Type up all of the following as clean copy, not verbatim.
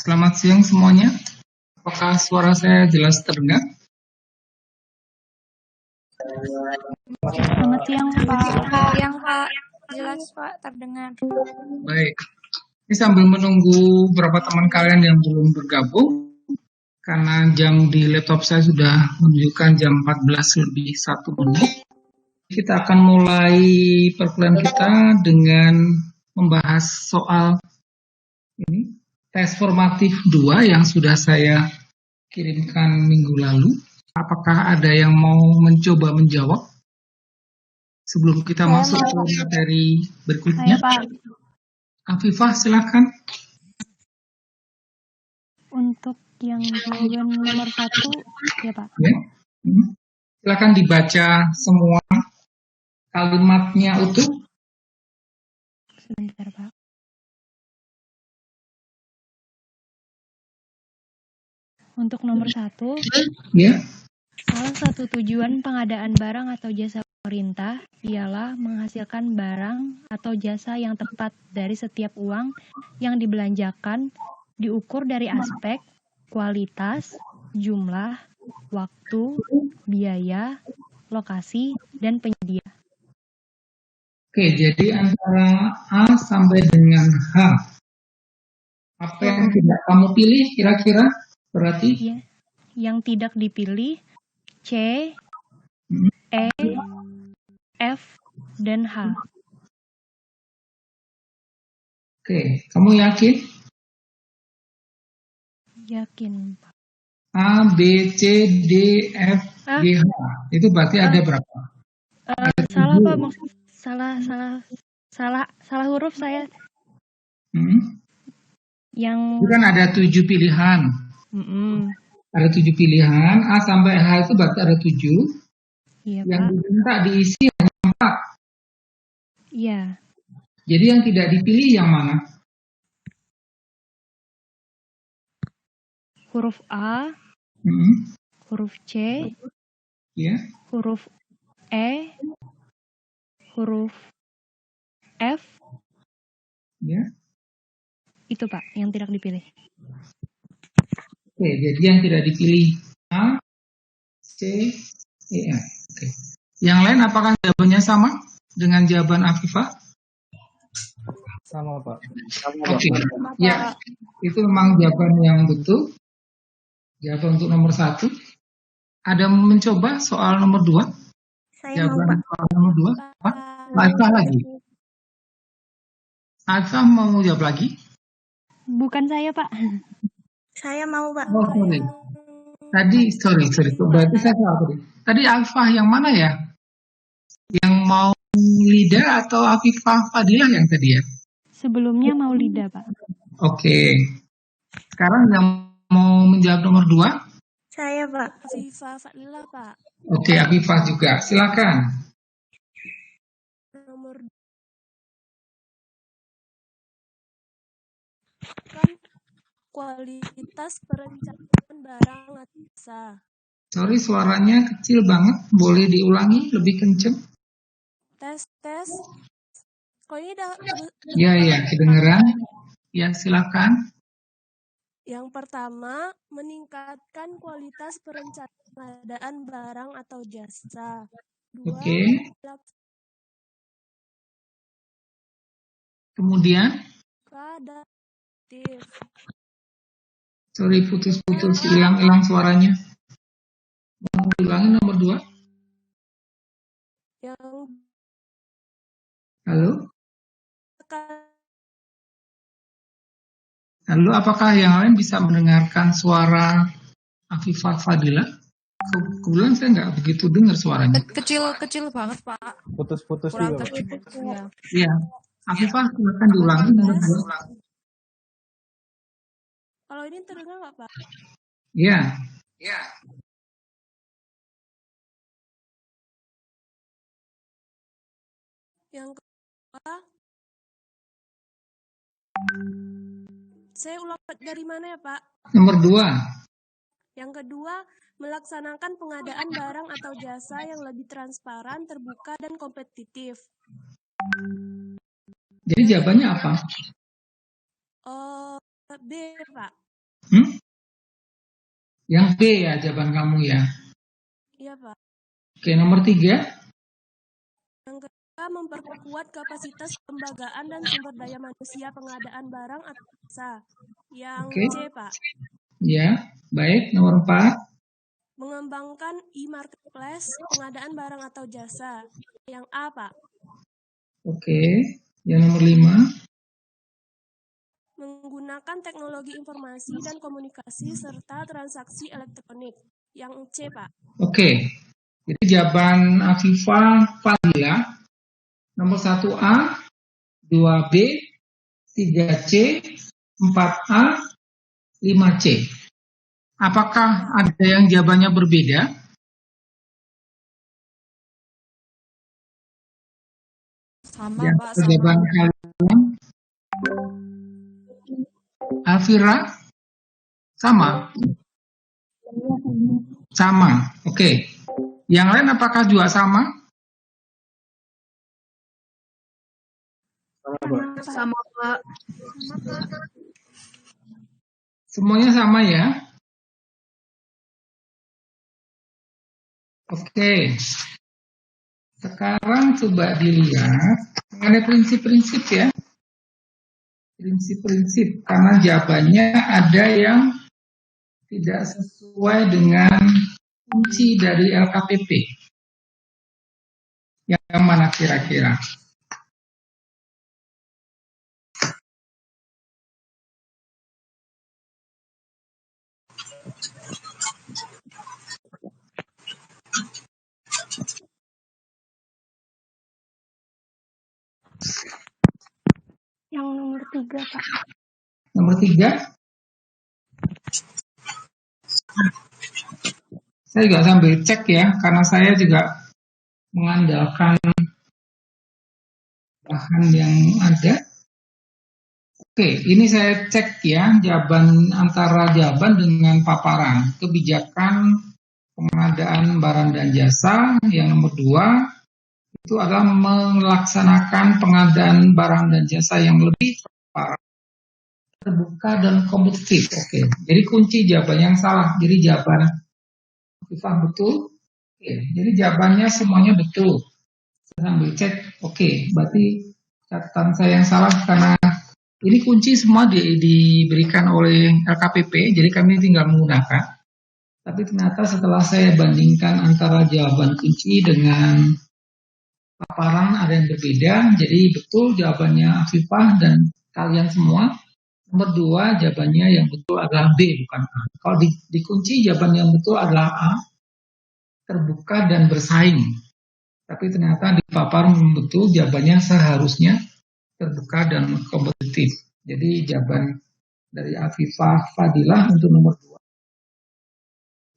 Selamat siang semuanya. Apakah suara saya jelas terdengar? Selamat siang, Pak. Yang Pak, jelas Pak, terdengar. Baik. Ini sambil menunggu beberapa teman kalian yang belum bergabung, karena jam di laptop saya sudah menunjukkan jam 14 lebih 1 menit. Kita akan mulai perkuliahan kita dengan membahas soal ini, tes formatif 2 yang sudah saya kirimkan minggu lalu. Apakah ada yang mau mencoba menjawab sebelum kita masuk ke materi berikutnya? Saya, Pak. Afifah, silakan. Untuk yang jawaban nomor 1, ya Pak. Ya. Silakan dibaca semua kalimatnya utuh. Sebentar, Pak. Untuk nomor 1, Ya. salah satu tujuan pengadaan barang atau jasa pemerintah ialah menghasilkan barang atau jasa yang tepat dari setiap uang yang dibelanjakan, diukur dari aspek kualitas, jumlah, waktu, biaya, lokasi, dan penyedia. Oke, jadi antara A sampai dengan H. Apa yang tidak kamu pilih kira-kira? Berarti? Ya. Yang tidak dipilih C, E, F, dan H. Oke, kamu yakin? Yakin, Pak. A, B, C, D, F, G, H. Itu berarti ada berapa? Salah, Pak. Maksud salah huruf saya. Yang itu kan ada 7 pilihan. Ada 7 pilihan. A sampai H itu berarti ada 7. Iya, yang Pak. diminta diisi hanya 4. Iya. Jadi yang tidak dipilih yang mana? Huruf A, huruf C, ya. Huruf E, huruf F. Ya. Itu, Pak, yang tidak dipilih. Oke, jadi yang tidak dipilih A, C, E, F. Oke. Yang lain apakah jawabannya sama dengan jawaban Afifah? Sama, Pak. Oke. Ya, itu memang jawaban yang betul. Jawaban untuk nomor 1. Ada mencoba soal nomor 2? Saya jawaban mau, Pak. soal nomor 2? Pak? Afifah lagi. Afifah mau jawab lagi? Bukan saya, Pak. Saya mau, Pak. Oh, sorry. Tadi, sorry. Berarti saya salah tadi. Tadi Afifah yang mana ya? Yang mau Lida atau Afifah Fadilah yang tadi ya? Sebelumnya mau Lida, Pak. Oke. Sekarang yang mau menjawab nomor 2? Saya, Pak. Afifah Fadilah, Pak. Oke, Afifah juga. Silakan. Nomor kan kualitas perencanaan barang atau jasa. Sorry, suaranya kecil banget. Boleh diulangi lebih kenceng? Tes. Kok ini udah Iya, kedengeran. Ya, silakan. Yang pertama, meningkatkan kualitas perencanaan pengadaan barang atau jasa. 2, Oke. Kemudian? Adaptif. Sorry, putus-putus, hilang suaranya. Mau diulangi nomor 2? Halo? Halo, apakah yang lain bisa mendengarkan suara Afifah Fadilah? Kebetulan saya nggak begitu dengar suaranya. Kecil banget, Pak. Putus-putus juga, Pak. Iya. Afifah, silakan diulangi nomor 2. Kalau ini terdengar nggak, Pak? Iya. Yang kedua, saya ulang dari mana ya, Pak? Nomor 2. Yang kedua, melaksanakan pengadaan barang atau jasa yang lebih transparan, terbuka, dan kompetitif. Jadi jawabannya apa? B, Pak. Hmm? Yang B ya jawaban kamu ya. Iya, Pak. Oke, nomor 3. Yang kedua, memperkuat kapasitas kelembagaan dan sumber daya manusia pengadaan barang atau jasa. Yang Oke. C, Pak. Ya, baik. Nomor 4. Mengembangkan e-marketplace pengadaan barang atau jasa. Yang A, Pak. Oke. Yang nomor 5. Menggunakan teknologi informasi dan komunikasi serta transaksi elektronik. Yang C, Pak. Oke. Jadi jawaban Afifah Fadila nomor 1A, 2B, 3C, 4A, 5C. Apakah ada yang jawabannya berbeda? Sama, Yang Pak. Sama. jawaban kalian Alvira sama? Sama. Oke. Yang lain apakah juga sama? Sama, Pak. Semuanya sama ya? Oke. Sekarang coba dilihat mengenai prinsip-prinsip ya. Prinsip-prinsip, karena jawabannya ada yang tidak sesuai dengan kunci dari LKPP. Yang mana kira-kira? Yang nomor 3, Pak. Nomor 3. Saya juga sambil cek ya, karena saya juga mengandalkan bahan yang ada. Oke, ini saya cek ya, jawaban antara jawaban dengan paparan. Kebijakan pengadaan barang dan jasa yang nomor 2 itu adalah melaksanakan pengadaan barang dan jasa yang lebih transparan, terbuka dan kompetitif. Oke, jadi kunci jawaban yang salah. Jadi jawaban Ifah betul. Oke, jadi jawabannya semuanya betul. Saya sambil cek. Oke, berarti catatan saya yang salah karena ini kunci semua diberikan oleh LKPP, jadi kami tinggal menggunakan. Tapi ternyata setelah saya bandingkan antara jawaban kunci dengan paparan ada yang berbeda, jadi betul jawabannya Afifah dan kalian semua. Nomor 2 jawabannya yang betul adalah B, bukan A. Kalau dikunci jawaban yang betul adalah A, terbuka dan bersaing. Tapi ternyata di paparan betul jawabannya seharusnya terbuka dan kompetitif. Jadi jawaban dari Afifah Fadilah untuk nomor 2.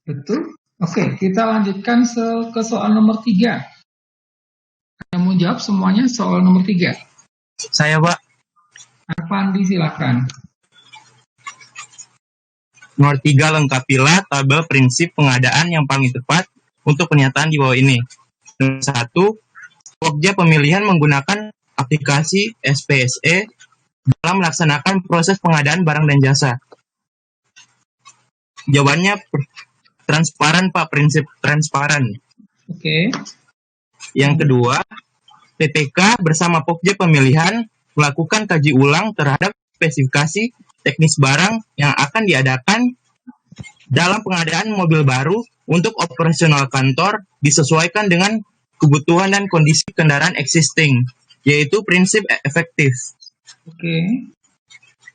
Betul? Oke, kita lanjutkan ke soal nomor 3. Ada mau jawab semuanya soal nomor 3? Saya, Pak. Arfandi silakan. Nomor 3, lengkapilah tabel prinsip pengadaan yang paling tepat untuk pernyataan di bawah ini. Nomor 1, Pokja pemilihan menggunakan aplikasi SPSE dalam melaksanakan proses pengadaan barang dan jasa. Jawabannya transparan, Pak, prinsip transparan. Oke. Yang kedua, PPK bersama Pokja pemilihan melakukan kaji ulang terhadap spesifikasi teknis barang yang akan diadakan dalam pengadaan mobil baru untuk operasional kantor disesuaikan dengan kebutuhan dan kondisi kendaraan existing, yaitu prinsip efektif. Oke.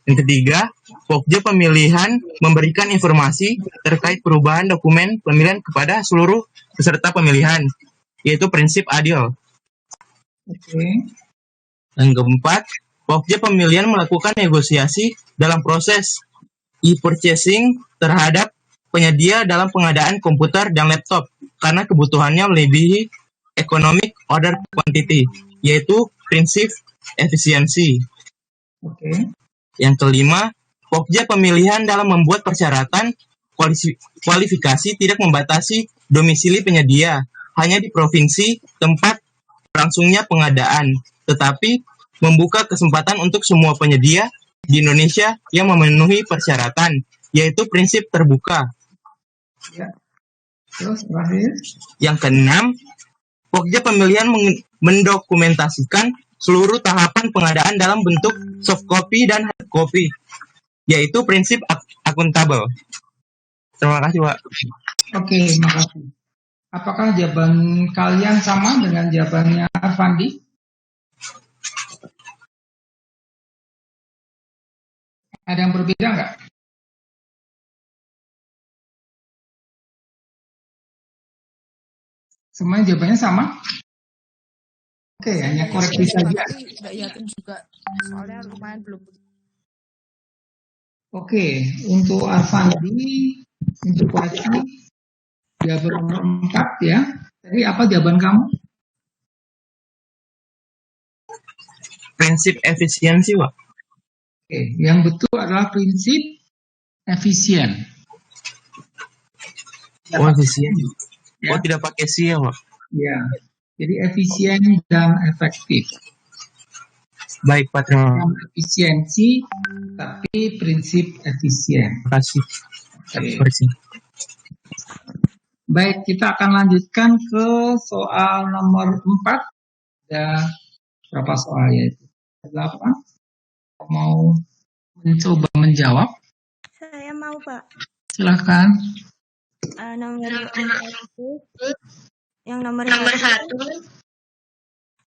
Yang ketiga, Pokja pemilihan memberikan informasi terkait perubahan dokumen pemilihan kepada seluruh peserta pemilihan, yaitu prinsip adil. Oke. Yang keempat, Pokja pemilihan melakukan negosiasi dalam proses e-purchasing terhadap penyedia dalam pengadaan komputer dan laptop karena kebutuhannya melebihi economic order quantity, yaitu prinsip efisiensi. Oke. Yang kelima, Pokja pemilihan dalam membuat persyaratan kualifikasi tidak membatasi domisili penyedia hanya di provinsi tempat berlangsungnya pengadaan, tetapi membuka kesempatan untuk semua penyedia di Indonesia yang memenuhi persyaratan, yaitu prinsip terbuka. Ya. Terus terakhir, Yang keenam, Pokja pemilihan mendokumentasikan seluruh tahapan pengadaan dalam bentuk soft copy dan hard copy, yaitu prinsip akuntabel. Terima kasih, Pak. oke, makasih. Apakah jawaban kalian sama dengan jawabannya Arfandi? Ada yang berbeda nggak? Semuanya jawabannya sama? Oke, hanya koreksi saja. Nggak yakin juga. Soalnya lumayan belum. Oke, untuk Arfandi, untuk koreksi, jawaban nomor 4 ya. Jadi apa jawaban kamu? Prinsip efisiensi, Pak. Oke, yang betul adalah prinsip efisien. Oh, efisien. Ya. Oh, tidak pakai si ya, Pak. Ya, jadi efisien dan efektif. Baik, Pak. Terima Bukan efisiensi, tapi prinsip efisien. kasih. Oke. Baik, kita akan lanjutkan ke soal nomor 4. Ada berapa soal ya itu? 8. Mau mencoba menjawab? Saya mau, Pak. Silahkan. Nomor yang nomor satu,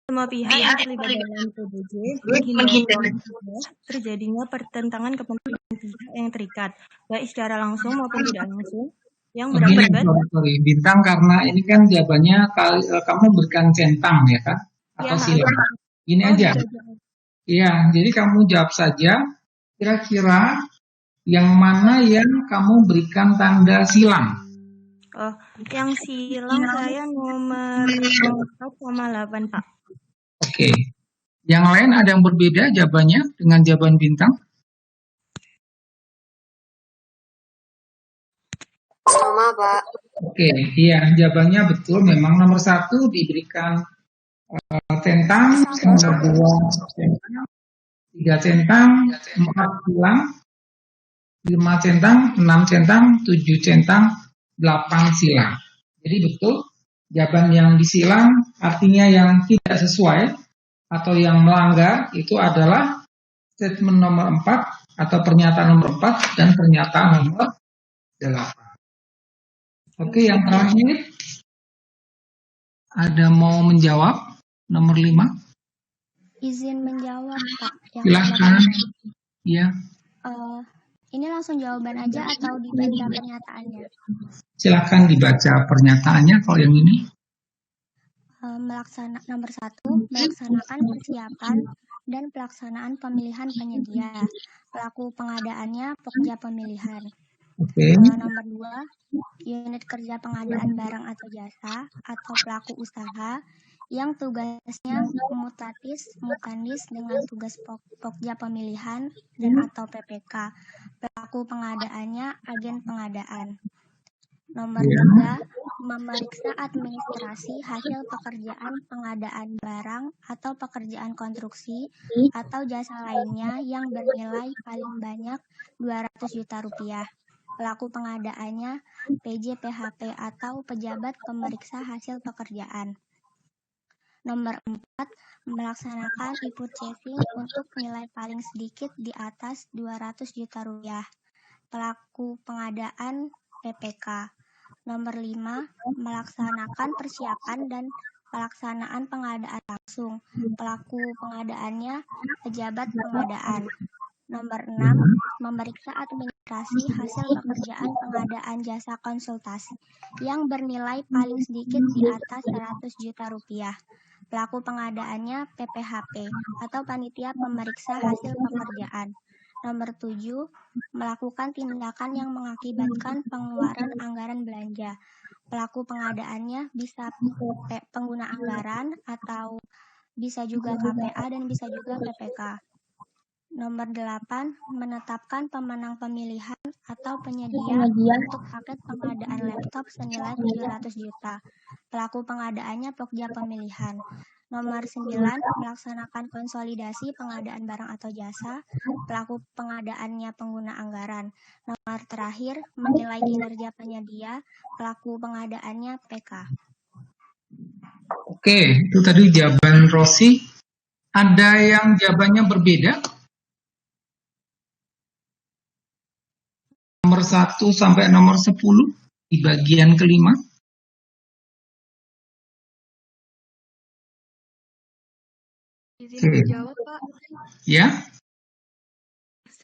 semua pihak yang terlibat dalam PBJ menghindarkan terjadinya pertentangan kepentingan pihak yang terikat, baik secara langsung maupun tidak langsung, yang berakibat Sorry, Bintang, karena ini kan jawabannya kamu berikan centang ya kan? Atau Ya, silang. Ini aja. Iya, jadi kamu jawab saja kira-kira yang mana yang kamu berikan tanda silang. Oh, yang silang saya nomor 4 sama 8, Pak. Oke. Yang lain ada yang berbeda jawabannya dengan jawaban Bintang? Sama, Pak. Oke, iya, jawabannya betul. Memang nomor 1 diberikan centang, nomor 2 centang, 3 centang, 4 silang, 5 centang, 6 centang, 7 centang, 8 silang. Jadi betul, jawaban yang disilang artinya yang tidak sesuai atau yang melanggar itu adalah statement nomor 4 atau pernyataan nomor 4 dan pernyataan nomor 8. Oke, yang terakhir ada mau menjawab nomor 5? Izin menjawab, Pak. Yang Silahkan. Ya, ini langsung jawaban aja atau dibaca pernyataannya? silahkan dibaca pernyataannya kalau yang ini. Nomor 1, melaksanakan persiapan dan pelaksanaan pemilihan penyedia. Pelaku pengadaannya Pokja Pemilihan. Oke. Nomor 2, unit kerja pengadaan barang atau jasa atau pelaku usaha yang tugasnya mutandis dengan tugas Pokja Pemilihan dan atau PPK. Pelaku pengadaannya agen pengadaan. Nomor 3, memeriksa administrasi hasil pekerjaan pengadaan barang atau pekerjaan konstruksi atau jasa lainnya yang bernilai paling banyak 200 juta rupiah. Pelaku pengadaannya PJ/PHP atau pejabat pemeriksa hasil pekerjaan. Nomor 4, melaksanakan input checking untuk nilai paling sedikit di atas 200 juta rupiah. Pelaku pengadaan PPK. Nomor 5, melaksanakan persiapan dan pelaksanaan pengadaan langsung. Pelaku pengadaannya pejabat pengadaan. Nomor 6, memeriksa administrasi hasil pekerjaan pengadaan jasa konsultasi yang bernilai paling sedikit di atas 100 juta rupiah. Pelaku pengadaannya PPHP atau panitia pemeriksa hasil pekerjaan. Nomor 7, melakukan tindakan yang mengakibatkan pengeluaran anggaran belanja. Pelaku pengadaannya bisa pengguna anggaran atau bisa juga KPA dan bisa juga PPK. Nomor 8, menetapkan pemenang pemilihan atau penyedia untuk paket pengadaan laptop senilai 700 juta. Pelaku pengadaannya Pokja Pemilihan. Nomor 9, melaksanakan konsolidasi pengadaan barang atau jasa, pelaku pengadaannya pengguna anggaran. Nomor terakhir, menilai kinerja penyedia, pelaku pengadaannya PK. Oke, itu tadi jawaban Rosi. Ada yang jawabannya berbeda? Nomor 1 sampai nomor 10 di bagian kelima. Izin menjawab, Pak. Ya,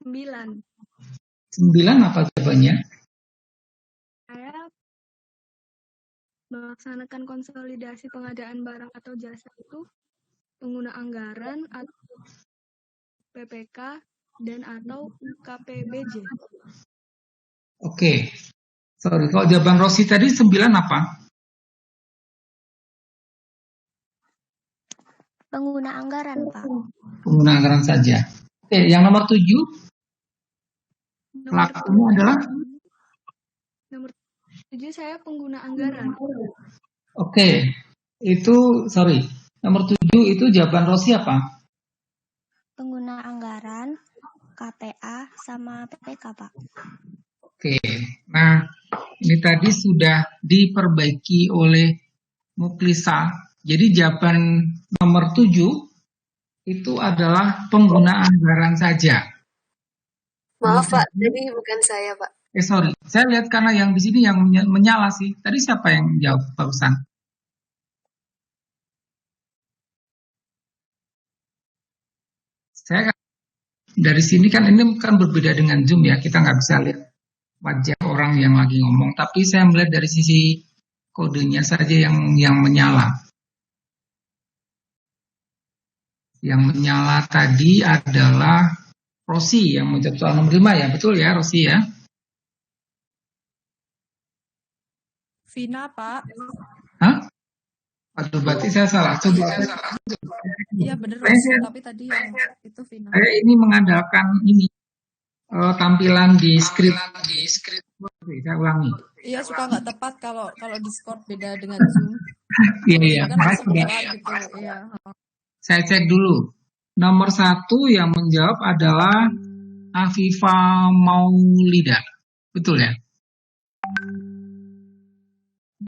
9. 9 apa jawabannya? Saya melaksanakan konsolidasi pengadaan barang atau jasa itu pengguna anggaran atau PPK dan atau KPBJ. Oke, sorry, kalau jawaban Rosi tadi 9 apa? Pengguna anggaran, Pak. Pengguna anggaran saja. Oke, yang nomor 7 Nomor pelakunya adalah? Nomor 7 saya pengguna anggaran. Oke, itu sorry. Nomor 7 itu jawaban Rosi apa? Pengguna anggaran, KPA, sama PPK, Pak. Oke, nah ini tadi sudah diperbaiki oleh Muklisa. Jadi jawaban nomor 7 itu adalah pengguna anggaran saja. Maaf Pak, jadi bukan saya Pak. Sorry, saya lihat karena yang di sini yang menyala sih. Tadi siapa yang jawab barusan? Saya dari sini kan ini kan berbeda dengan Zoom ya, kita nggak bisa lihat wajah orang yang lagi ngomong. Tapi saya melihat dari sisi kodenya saja yang menyala. Yang menyala tadi adalah Rosi yang menjawab soal nomor 5 ya, betul ya Rosi ya? Vina, Pak. Hah? Aduh, berarti saya salah. Coba. Iya bener Rosi, tapi tadi yang itu Vina. Saya ini mengandalkan ini tampilan di skrip. Saya ulangi. Iya suka nggak tepat kalau Discord beda dengan Zoom. Iya. Kan langsung keluar gitu. Iya. Saya cek dulu. Nomor 1 yang menjawab adalah Afifa Maulida. Betul ya?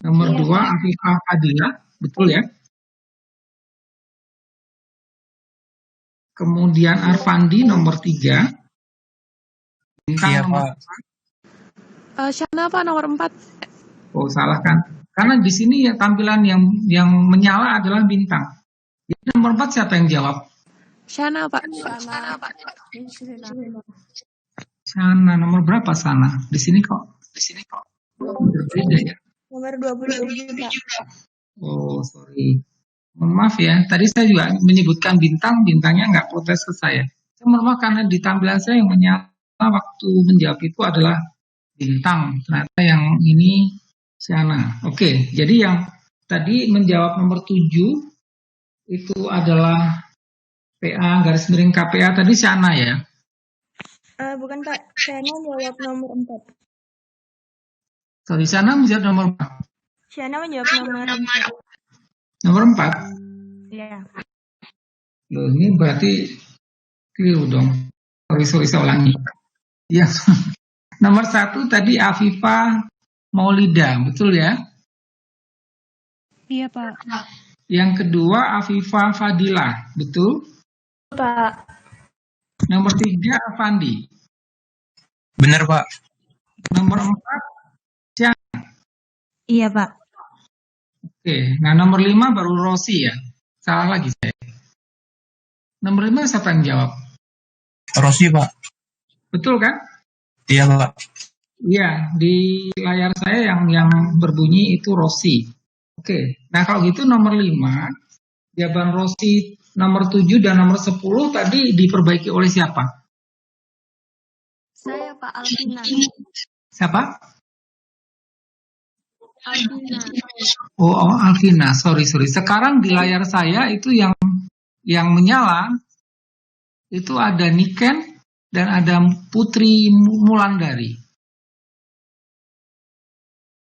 Nomor 2 Afifa Fadila. Betul ya? Kemudian Arfandi nomor 3. Iya, Pak. Shana, Pak, nomor 4. Oh, salah kan? Karena di sini ya tampilan yang menyala adalah bintang. Jadi nomor 4 siapa yang jawab? Shana, Pak. Sana nomor berapa sana? Di sini kok berbeda ya. Nomor 27, Pak. Oh, sorry. Mohon maaf ya. Tadi saya juga menyebutkan bintangnya nggak protes ke saya. Mohon maaf karena di tampilan saya yang menyala waktu menjawab itu adalah bintang. Ternyata yang ini Shana. Oke, jadi yang tadi menjawab nomor 7 itu adalah PA garis miring KPA tadi Shana ya? Bukan Pak, Shana menjawab nomor 4. Sorry, Shana menjawab nomor 4. Shana menjawab nomor 4. Nomor 4? Iya. Loh, ini berarti keliru dong. Sorry, saya ulangi. Ya. Nomor 1 tadi Afifa Maulida, betul ya? Iya, Pak. Yang kedua Afifa Fadila, betul? Pak. Nomor 3 Afandi. Benar, Pak. Nomor 4 Syana. Iya, Pak. Oke, nah nomor 5 baru Rosi ya. Salah lagi saya. Nomor 5 siapa yang jawab? Rosi, Pak. Betul kan? Iya, Pak. Iya, di layar saya yang berbunyi itu Rosi. Oke, nah kalau gitu nomor 5, jawaban Rosi nomor 7 dan nomor 10 tadi diperbaiki oleh siapa? Saya Pak Alvina. Siapa? Alvina. Oh, Alvina, sorry. Sekarang di layar saya itu yang menyala itu ada Niken dan ada Putri Mulandari.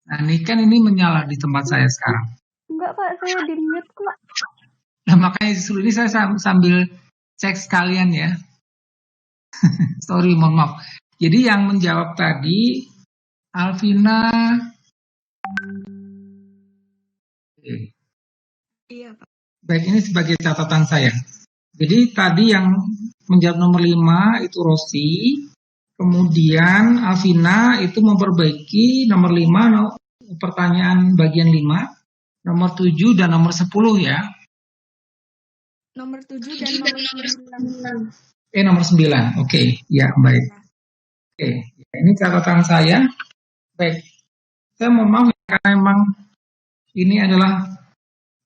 Nah, Niken ini menyala di tempat saya sekarang. Enggak Pak, saya di mute kok. Ya makanya justru ini saya sambil cek sekalian ya. Sorry, mohon maaf. Jadi yang menjawab tadi Alvina. Iya, Pak. Baik, ini sebagai catatan saya. Jadi tadi yang menjawab nomor 5 itu Rosi. Kemudian Alvina itu memperbaiki nomor 5 pertanyaan bagian 5, nomor 7 dan nomor 10 ya. Nomor 7 dan nomor 9. Nomor 9. Oke, ya baik. Oke, ya, ini catatan saya. Baik, saya mohon maaf karena memang ini adalah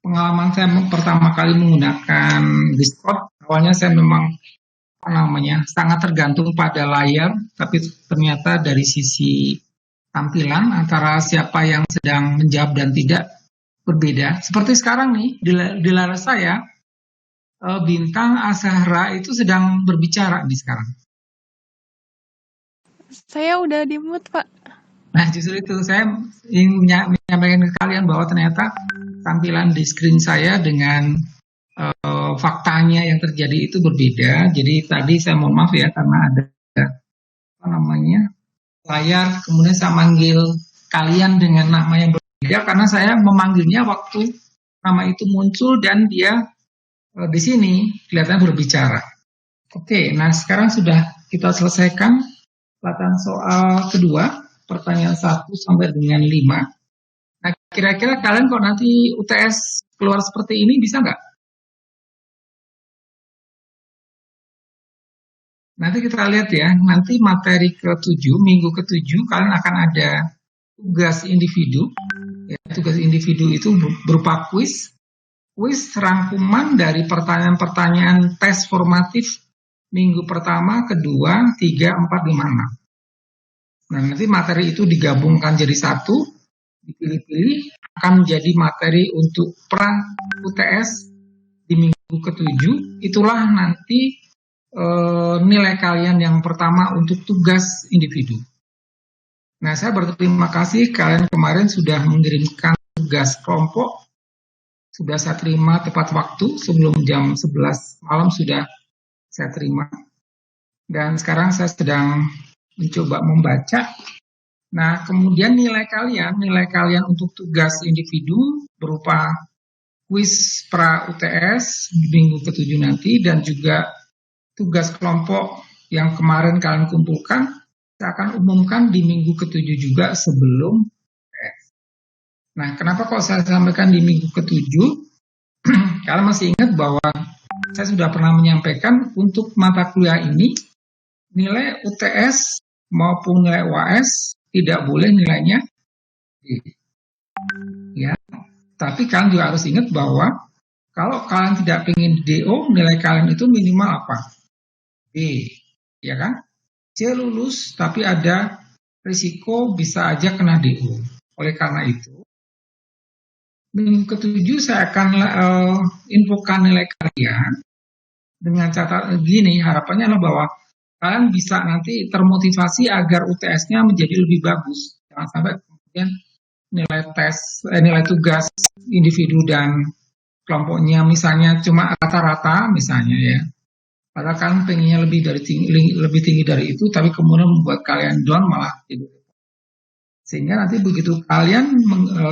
pengalaman saya pertama kali menggunakan Discord. Awalnya saya memang sangat tergantung pada layar, tapi ternyata dari sisi tampilan antara siapa yang sedang menjawab dan tidak berbeda. Seperti sekarang nih di layar saya, Bintang Azahra itu sedang berbicara di sekarang. Saya udah di-mute, Pak. Nah, justru itu saya ingin menyampaikan ke kalian bahwa ternyata tampilan di screen saya dengan faktanya yang terjadi itu berbeda. Jadi tadi saya mohon maaf ya karena ada layar, kemudian saya manggil kalian dengan nama yang berbeda karena saya memanggilnya waktu nama itu muncul dan dia di sini kelihatan berbicara. Oke, nah sekarang sudah kita selesaikan latihan soal kedua, pertanyaan 1 sampai dengan 5. Nah, kira-kira kalian kalau nanti UTS keluar seperti ini bisa nggak? Nanti kita lihat ya, nanti materi ke-7, minggu ke-7, kalian akan ada tugas individu. Ya, tugas individu itu berupa kuis rangkuman dari pertanyaan-pertanyaan tes formatif minggu pertama, kedua, 3, 4, 5, 6. Nah, nanti materi itu digabungkan jadi satu, dipilih-pilih, akan menjadi materi untuk pra UTS di minggu ke-7. Itulah nanti nilai kalian yang pertama untuk tugas individu. Nah, saya berterima kasih kalian kemarin sudah mengirimkan tugas kelompok. Sudah saya terima tepat waktu, sebelum jam 11 malam sudah saya terima. Dan sekarang saya sedang mencoba membaca. Nah, kemudian nilai kalian untuk tugas individu berupa kuis pra UTS di minggu ke-7 nanti dan juga tugas kelompok yang kemarin kalian kumpulkan, saya akan umumkan di minggu ke-7 juga sebelum UTS. Nah, kenapa kok saya sampaikan di minggu ke-7? Kalian masih ingat bahwa saya sudah pernah menyampaikan untuk mata kuliah ini, nilai UTS maupun nilai UAS tidak boleh nilainya D. Ya, tapi kalian juga harus ingat bahwa kalau kalian tidak ingin DO, nilai kalian itu minimal apa? D, ya kan? C lulus, tapi ada risiko bisa aja kena DO. Oleh karena itu, minggu ke-7 saya akan infokan nilai kalian dengan catatan gini, harapannya adalah bahwa kalian bisa nanti termotivasi agar UTS-nya menjadi lebih bagus. Jangan sampai kemudian nilai tugas individu dan kelompoknya misalnya cuma rata-rata misalnya ya. Padahal kan pengennya lebih tinggi dari itu, tapi kemudian membuat kalian down malah tidur. Sehingga nanti begitu kalian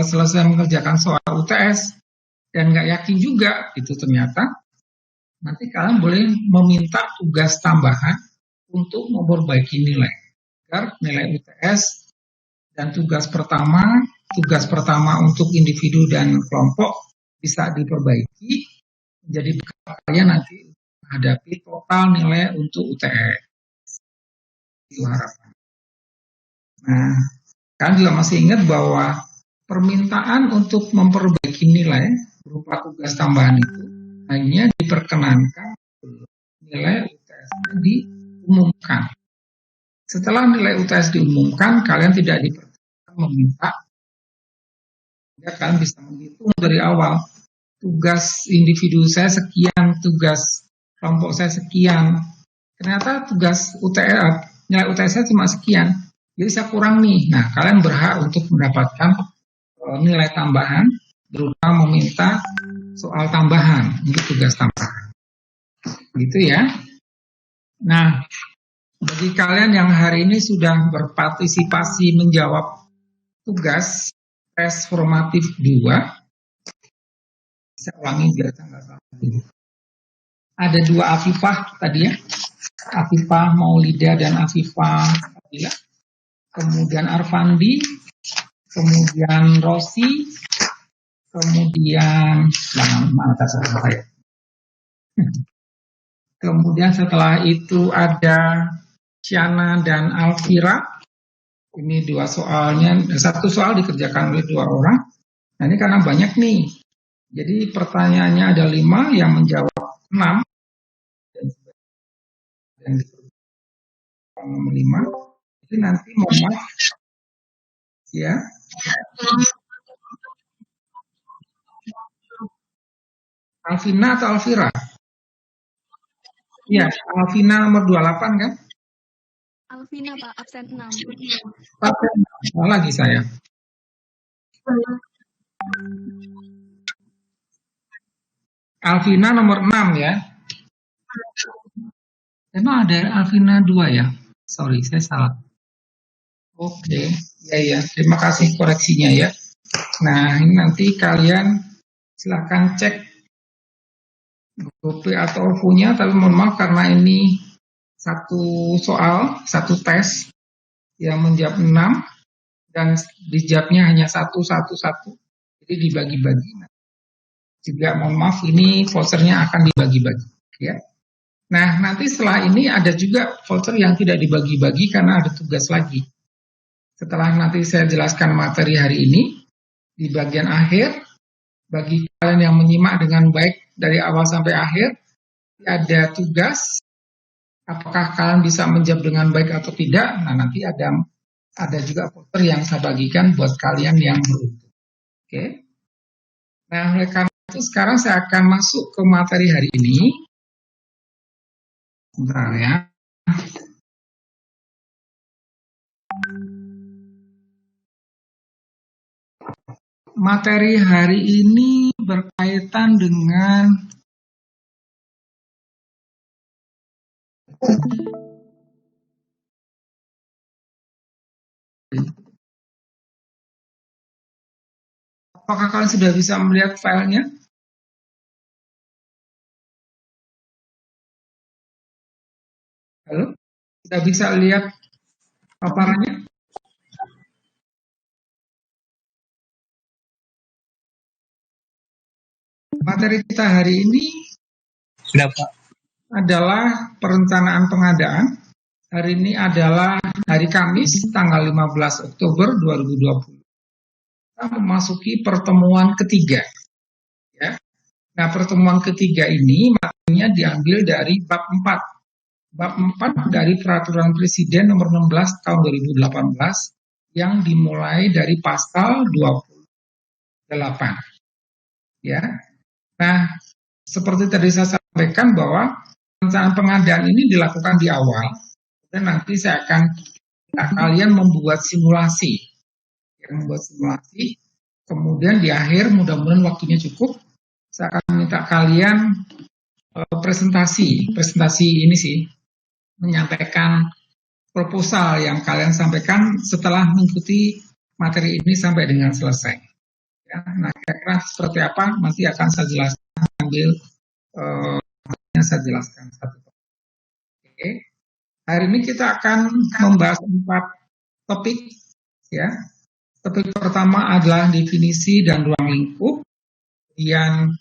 selesai mengerjakan soal UTS dan nggak yakin juga itu ternyata, nanti kalian boleh meminta tugas tambahan untuk memperbaiki nilai. Agar nilai UTS dan tugas pertama untuk individu dan kelompok bisa diperbaiki menjadi bekal kalian nanti menghadapi total nilai untuk UTS. Itu harapan. Nah, kalian juga masih ingat bahwa permintaan untuk memperbaiki nilai berupa tugas tambahan itu hanya diperkenankan nilai UTS diumumkan. Setelah nilai UTS diumumkan, kalian tidak diperkenankan meminta. Ya, kalian bisa menghitung dari awal. Tugas individu saya sekian, tugas kelompok saya sekian. Ternyata tugas UTS, nilai UTS saya cuma sekian. Jadi saya kurang nih. Nah, kalian berhak untuk mendapatkan nilai tambahan berupa meminta soal tambahan, untuk tugas tambahan. Gitu ya. Nah, bagi kalian yang hari ini sudah berpartisipasi menjawab tugas tes formatif 2, saya ulangi biar saya nggak salah. Ada 2 Afifah tadi ya, Afifah Maulida dan Afifah Fadila. Kemudian Arfandi, kemudian Rosi, kemudian kemudian setelah itu ada Syana dan Alfira. Ini 2 soalnya, 1 soal dikerjakan oleh 2 orang. Nah ini karena banyak nih, jadi pertanyaannya ada 5, yang menjawab 6, dan nomor 5. Jadi nanti mohon maaf ya. Alvina atau Alvira? Iya, Alvina nomor 28 kan? Alvina Pak, absen 6. Absen 6, salah lagi saya. Alvina nomor 6 ya. Emang ada Alvina 2 ya? Sorry, saya salah. Oke, ya, terima kasih koreksinya ya. Nah, ini nanti kalian silahkan cek GoPay atau OVO-nya, tapi mohon maaf karena ini 1 soal, 1 tes yang menjawab 6 dan dijawabnya hanya 1. Jadi dibagi-bagi. Juga mohon maaf ini vouchernya akan dibagi-bagi ya. Nah, nanti setelah ini ada juga voucher yang tidak dibagi-bagi karena ada tugas lagi. Setelah nanti saya jelaskan materi hari ini, di bagian akhir, bagi kalian yang menyimak dengan baik dari awal sampai akhir, ada tugas, apakah kalian bisa menjawab dengan baik atau tidak. Nah, nanti ada juga voucher yang saya bagikan buat kalian yang beruntung. Oke. Nah, oleh karena itu sekarang saya akan masuk ke materi hari ini. Sebentar ya. Materi hari ini berkaitan dengan apakah kalian sudah bisa melihat filenya? Halo? Sudah bisa lihat paparannya? Materi kita hari ini Sudah Pak. adalah perencanaan pengadaan. Hari ini adalah hari Kamis, tanggal 15 Oktober 2020. Kita memasuki pertemuan ketiga. Ya. Nah, pertemuan ketiga ini materinya diambil dari bab 4. Bab 4 dari Peraturan Presiden nomor 16 tahun 2018 yang dimulai dari pasal 28. Ya. Nah, seperti tadi saya sampaikan bahwa perencanaan pengadaan ini dilakukan di awal, dan nanti saya akan minta kalian membuat simulasi. Kemudian di akhir, mudah-mudahan waktunya cukup, saya akan minta kalian presentasi ini sih, menyampaikan proposal yang kalian sampaikan setelah mengikuti materi ini sampai dengan selesai. Ya, nah, kira-kira seperti apa nanti akan saya jelaskan sambil saya jelaskan satu. Oke. Hari ini kita akan membahas 4 topik. Ya, topik pertama adalah definisi dan ruang lingkup. Kemudian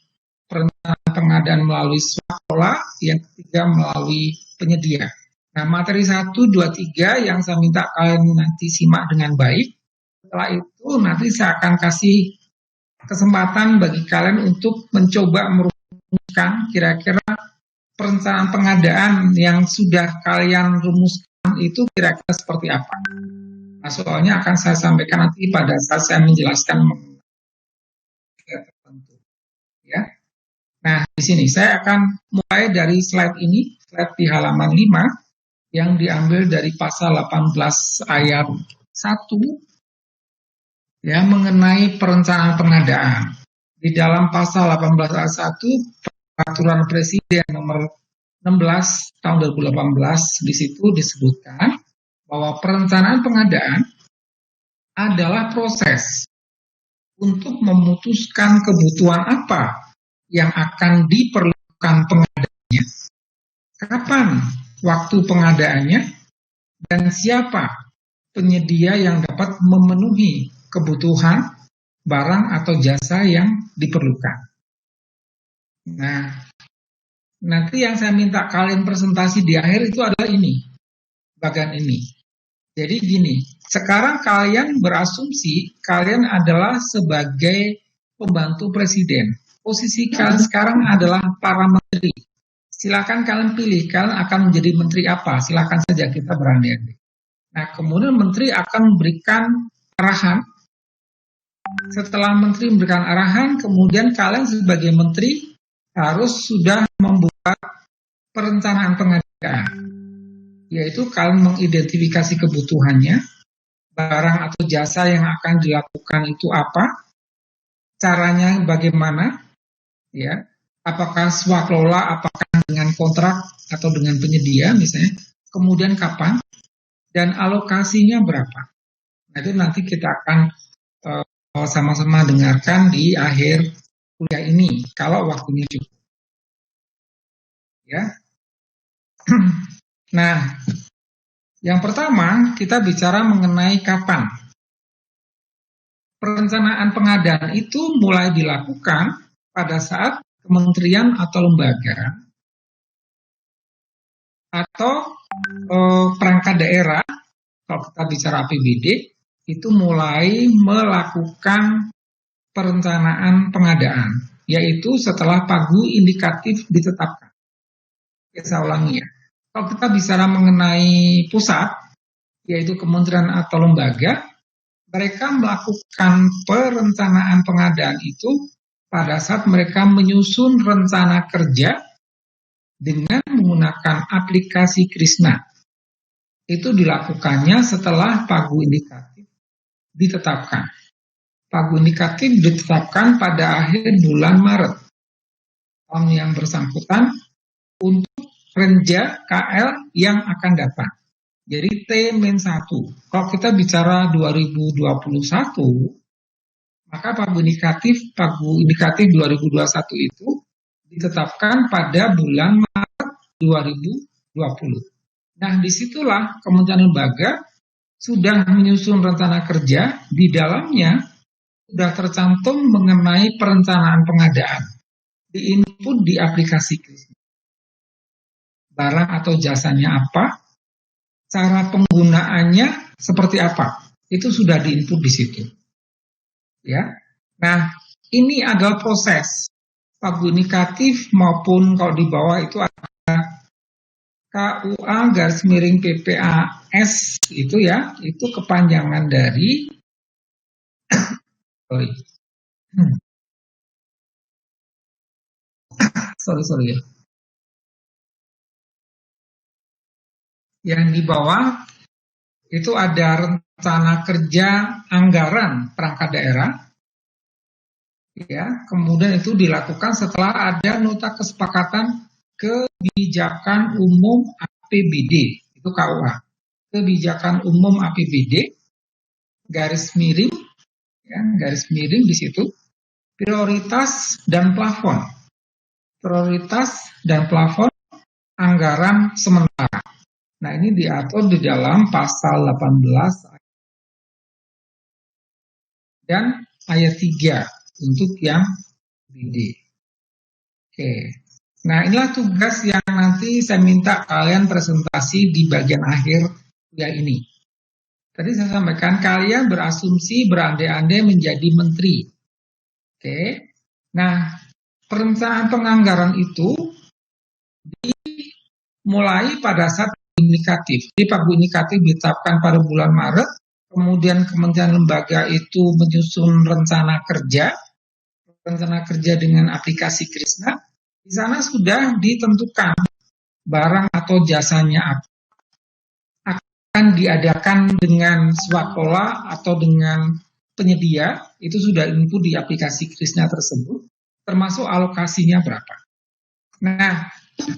perencanaan pengadaan melalui swakola. Yang ketiga melalui penyedia. Nah, materi 1, 2, 3 yang saya minta kalian nanti simak dengan baik. Setelah itu nanti saya akan kasih kesempatan bagi kalian untuk mencoba merumuskan kira-kira perencanaan pengadaan yang sudah kalian rumuskan itu kira-kira seperti apa. Nah, soalnya akan saya sampaikan nanti pada saat saya menjelaskan tertentu. Ya. Nah, di sini saya akan mulai dari slide ini, slide di halaman 5 yang diambil dari pasal 18 ayat 1 ya mengenai perencanaan pengadaan. Di dalam pasal 18 ayat 1 Peraturan Presiden nomor 16 tahun 2018 di situ disebutkan bahwa perencanaan pengadaan adalah proses untuk memutuskan kebutuhan apa yang akan diperlukan pengadaannya, kapan waktu pengadaannya, dan siapa penyedia yang dapat memenuhi kebutuhan barang atau jasa yang diperlukan. Nah, nanti yang saya minta kalian presentasi di akhir itu adalah ini, bagian ini. Jadi gini, sekarang kalian berasumsi kalian adalah sebagai pembantu presiden. Posisi kalian sekarang adalah para menteri. Silakan kalian pilih, kalian akan menjadi menteri apa? Silakan saja, kita berandai-andai. Nah, kemudian menteri akan memberikan arahan. Setelah menteri memberikan arahan, kemudian kalian sebagai menteri harus sudah membuat perencanaan pengadaan, yaitu kalian mengidentifikasi kebutuhannya, barang atau jasa yang akan dilakukan itu apa, caranya bagaimana, ya, apakah swakelola, apakah dengan kontrak atau dengan penyedia misalnya, kemudian kapan, dan alokasinya berapa. Nah, itu nanti kita akan sama-sama dengarkan di akhir kuliah ini, kalau waktunya cukup. Ya. Nah, yang pertama kita bicara mengenai kapan. Perencanaan pengadaan itu mulai dilakukan pada saat kementerian atau lembaga atau perangkat daerah, kalau kita bicara APBD, itu mulai melakukan perencanaan pengadaan, yaitu setelah pagu indikatif ditetapkan. Saya ulangi ya. Kalau kita bicara mengenai pusat, yaitu kementerian atau lembaga, mereka melakukan perencanaan pengadaan itu pada saat mereka menyusun rencana kerja dengan menggunakan aplikasi Krisna. Itu dilakukannya setelah pagu indikatif ditetapkan. Pagu indikatif ditetapkan pada akhir bulan Maret tahun yang bersangkutan untuk renja KL yang akan datang. Jadi T-1. Kalau kita bicara 2021, maka pagu indikatif 2021 itu ditetapkan pada bulan Maret 2020. Nah, disitulah Kementerian Lembaga sudah menyusun rencana kerja, di dalamnya sudah tercantum mengenai perencanaan pengadaan. Di input di aplikasi Krisna. Barang atau jasanya apa, cara penggunaannya seperti apa, itu sudah diinput di situ. Ya, nah ini adalah proses pagu indikatif maupun kalau di bawah itu ada KUA-PPAS itu ya, itu kepanjangan dari sorry ya. Yang di bawah itu ada rencana kerja anggaran perangkat daerah. Ya, kemudian itu dilakukan setelah ada nota kesepakatan kebijakan umum APBD, itu KUA. Kebijakan umum APBD, garis miring, ya, garis miring di situ, prioritas dan plafon. Prioritas dan plafon anggaran sementara. Nah, ini diatur di dalam pasal 18 dan ayat 3 untuk yang BD. Oke. Nah, inilah tugas yang nanti saya minta kalian presentasi di bagian akhir kuliah ini. Tadi saya sampaikan kalian berasumsi berandai-andai menjadi menteri. Oke. Nah, perencanaan penganggaran itu dimulai pada saat indikatif. Jadi pagu indikatif ditetapkan pada bulan Maret, kemudian kementerian lembaga itu menyusun rencana kerja dengan aplikasi Krisna. Di sana sudah ditentukan barang atau jasanya akan diadakan dengan swakelola atau dengan penyedia itu sudah input di aplikasi Krisna tersebut, termasuk alokasinya berapa. Nah,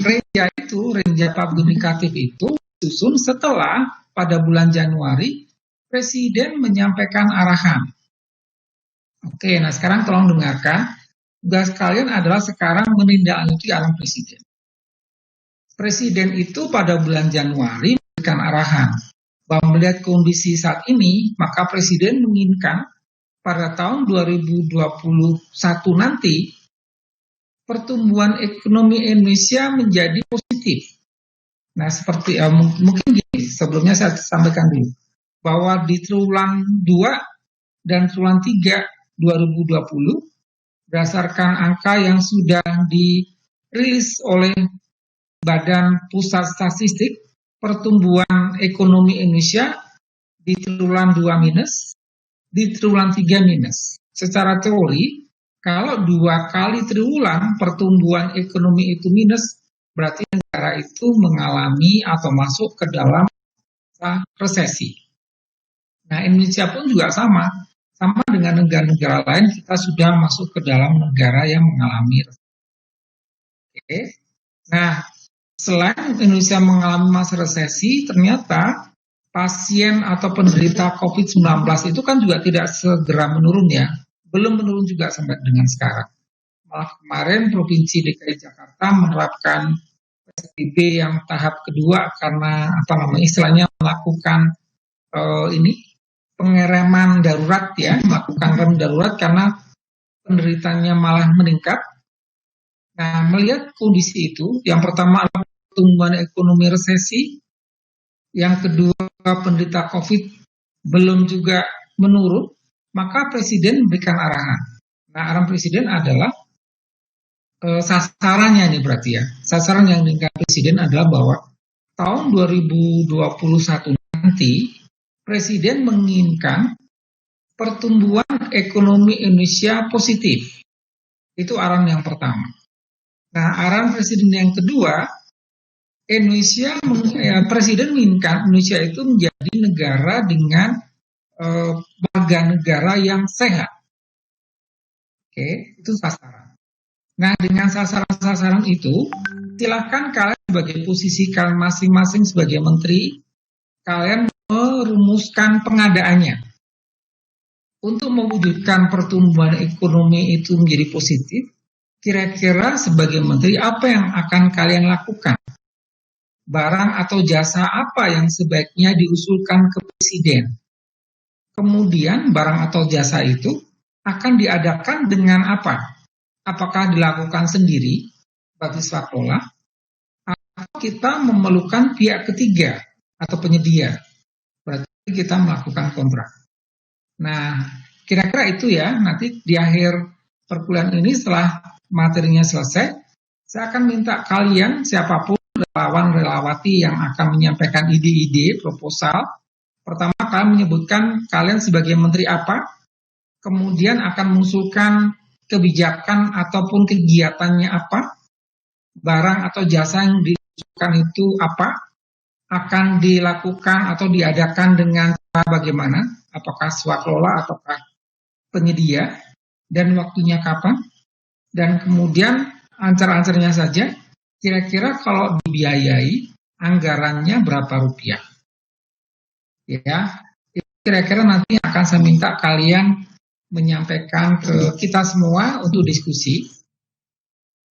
range publik indikatif itu disusun setelah pada bulan Januari Presiden menyampaikan arahan. Oke, nah sekarang tolong dengarkan. Tugas kalian adalah sekarang menindaklanjuti arahan Presiden. Presiden itu pada bulan Januari memberikan arahan bahwa melihat kondisi saat ini, maka Presiden menginginkan pada tahun 2021 nanti pertumbuhan ekonomi Indonesia menjadi positif. Nah, seperti mungkin gini, sebelumnya saya sampaikan dulu bahwa di triwulan 2 dan triwulan 3 2020 berdasarkan angka yang sudah dirilis oleh Badan Pusat Statistik, pertumbuhan ekonomi Indonesia di triwulan 2 minus, di triwulan 3 minus. Secara teori, kalau 2 kali triwulan pertumbuhan ekonomi itu minus, berarti negara itu mengalami atau masuk ke dalam resesi. Nah, Indonesia pun juga sama dengan negara-negara lain, kita sudah masuk ke dalam negara yang mengalami resesi. Oke. Nah, selain Indonesia mengalami masa resesi, ternyata pasien atau penderita COVID-19 itu kan juga tidak segera menurun ya. Belum menurun juga sampai dengan sekarang. Malah kemarin Provinsi DKI Jakarta menerapkan PSBB yang tahap kedua karena istilahnya melakukan pengereman darurat ya, melakukan rem darurat karena penderitanya malah meningkat. Nah, melihat kondisi itu, yang pertama adalah pertumbuhan ekonomi resesi, yang kedua penderita COVID belum juga menurun, maka Presiden memberikan arahan. Nah, arahan Presiden adalah sasarannya nih berarti ya. Sasaran yang diinginkan Presiden adalah bahwa tahun 2021 nanti Presiden menginginkan pertumbuhan ekonomi Indonesia positif. Itu arahan yang pertama. Nah, arahan Presiden yang kedua, Presiden menginginkan Indonesia itu menjadi negara dengan warga negara yang sehat. Oke, itu sasaran. Nah, dengan sasaran-sasaran itu, silakan kalian sebagai posisi kalian masing-masing sebagai menteri, kalian merumuskan pengadaannya. Untuk mewujudkan pertumbuhan ekonomi itu menjadi positif, kira-kira sebagai menteri apa yang akan kalian lakukan? Barang atau jasa apa yang sebaiknya diusulkan ke Presiden? Kemudian barang atau jasa itu akan diadakan dengan apa? Apakah dilakukan sendiri bagi swakelola atau kita memerlukan pihak ketiga atau penyedia? Berarti kita melakukan kontrak. Nah, kira-kira itu ya, nanti di akhir perkuliahan ini setelah materinya selesai, saya akan minta kalian siapapun relawan-relawati yang akan menyampaikan ide-ide, proposal. Pertama, kalian menyebutkan kalian sebagai menteri apa, kemudian akan mengusulkan kebijakan ataupun kegiatannya apa, barang atau jasa yang diusulkan itu apa, akan dilakukan atau diadakan dengan cara bagaimana, apakah swakelola ataukah penyedia, dan waktunya kapan, dan kemudian ancar-ancarnya saja, kira-kira kalau dibiayai anggarannya berapa rupiah. Ya, itu kira-kira nanti akan saya minta kalian menyampaikan ke kita semua untuk diskusi.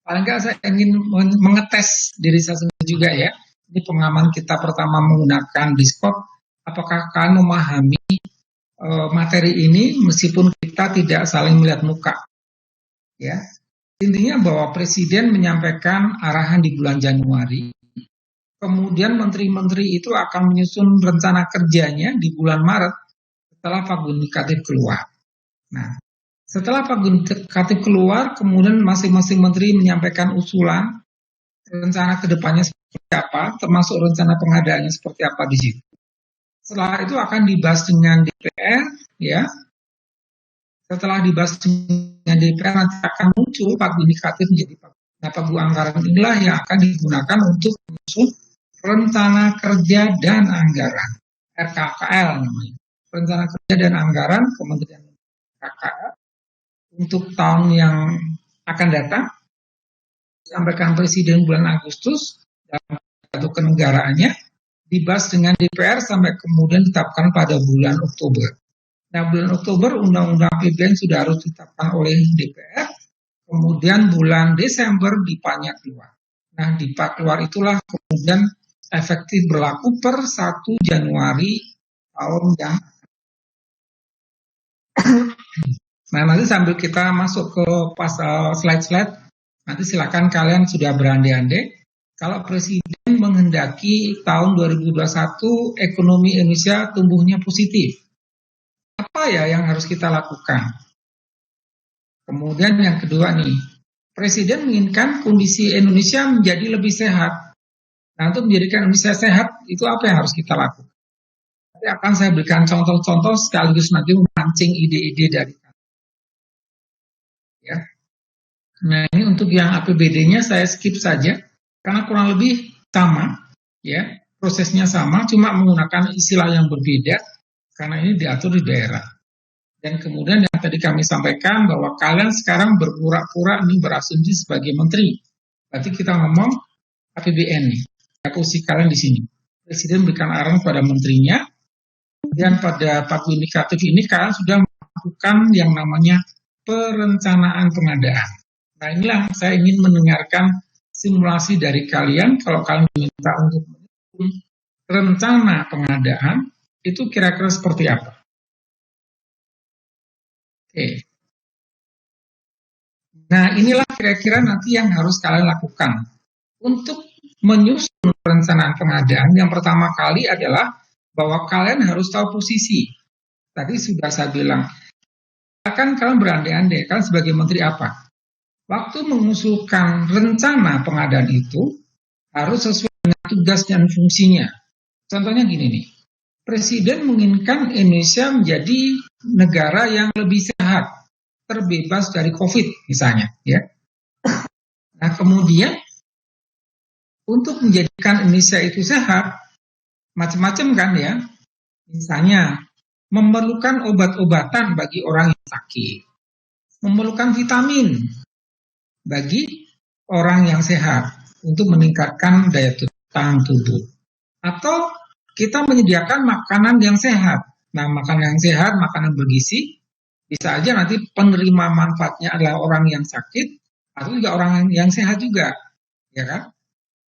Paling nggak saya ingin mengetes diri saya sendiri juga ya. Ini pengalaman kita pertama menggunakan Discord. Apakah kalian memahami materi ini meskipun kita tidak saling melihat muka? Ya, intinya bahwa Presiden menyampaikan arahan di bulan Januari. Kemudian menteri-menteri itu akan menyusun rencana kerjanya di bulan Maret setelah Fakta Indikatif keluar. Nah, setelah Fakta Indikatif keluar, kemudian masing-masing menteri menyampaikan usulan rencana kedepannya seperti apa, termasuk rencana pengadaannya seperti apa di situ. Setelah itu akan dibahas dengan DPR, ya. Setelah dibahas dengan DPR nanti akan muncul Fakta Indikatif menjadi Fakta. Nah, Pagu anggaran inilah yang akan digunakan untuk menyusun rencana kerja dan anggaran, RKKL namanya. Rencana kerja dan anggaran Kementerian KKR untuk tahun yang akan datang, disampaikan Presiden bulan Agustus dalam pidato kenegaraannya, dibahas dengan DPR sampai kemudian ditetapkan pada bulan Oktober. Nah, bulan Oktober Undang-Undang APBN sudah harus ditetapkan oleh DPR, kemudian bulan Desember DIPA-nya keluar. Nah, DIPA keluar itulah kemudian efektif berlaku per 1 Januari tahun yang Nah, nanti sambil kita masuk ke pasal slide-slide, nanti silakan kalian sudah berandai-andai. Kalau Presiden menghendaki tahun 2021 ekonomi Indonesia tumbuhnya positif, apa ya yang harus kita lakukan? Kemudian yang kedua nih, Presiden menginginkan kondisi Indonesia menjadi lebih sehat. Nah, untuk menjadikan Indonesia sehat, itu apa yang harus kita lakukan? Nanti akan saya berikan contoh-contoh sekaligus nanti memancing ide-ide dari kalian. Ya. Nah, ini untuk yang APBD-nya saya skip saja, karena kurang lebih sama, ya prosesnya sama, cuma menggunakan istilah yang berbeda, karena ini diatur di daerah. Dan kemudian yang tadi kami sampaikan bahwa kalian sekarang berpura-pura ini berasumsi sebagai menteri. Berarti kita ngomong APBN nih. Posisi kalian di sini. Presiden berikan arahan pada menterinya. Dan pada pagu indikatif ini kalian sudah melakukan yang namanya perencanaan pengadaan. Nah, inilah saya ingin mendengarkan simulasi dari kalian. Kalau kalian diminta untuk menyusun rencana pengadaan, itu kira-kira seperti apa? Oke. Nah, inilah kira-kira nanti yang harus kalian lakukan. Untuk menyusun perencanaan pengadaan, yang pertama kali adalah bahwa kalian harus tahu posisi. Tadi sudah saya bilang, akan kalian berandai-andai, kalian sebagai menteri apa? Waktu mengusulkan rencana pengadaan itu harus sesuai dengan tugas dan fungsinya. Contohnya gini nih, Presiden menginginkan Indonesia menjadi negara yang lebih sehat, terbebas dari COVID misalnya, ya. Nah, kemudian untuk menjadikan Indonesia itu sehat, macam-macam kan ya. Misalnya, memerlukan obat-obatan bagi orang yang sakit, memerlukan vitamin bagi orang yang sehat untuk meningkatkan daya tahan tubuh. Atau kita menyediakan makanan yang sehat. Nah, makanan yang sehat, makanan bergizi, bisa aja nanti penerima manfaatnya adalah orang yang sakit atau juga orang yang sehat juga, ya kan?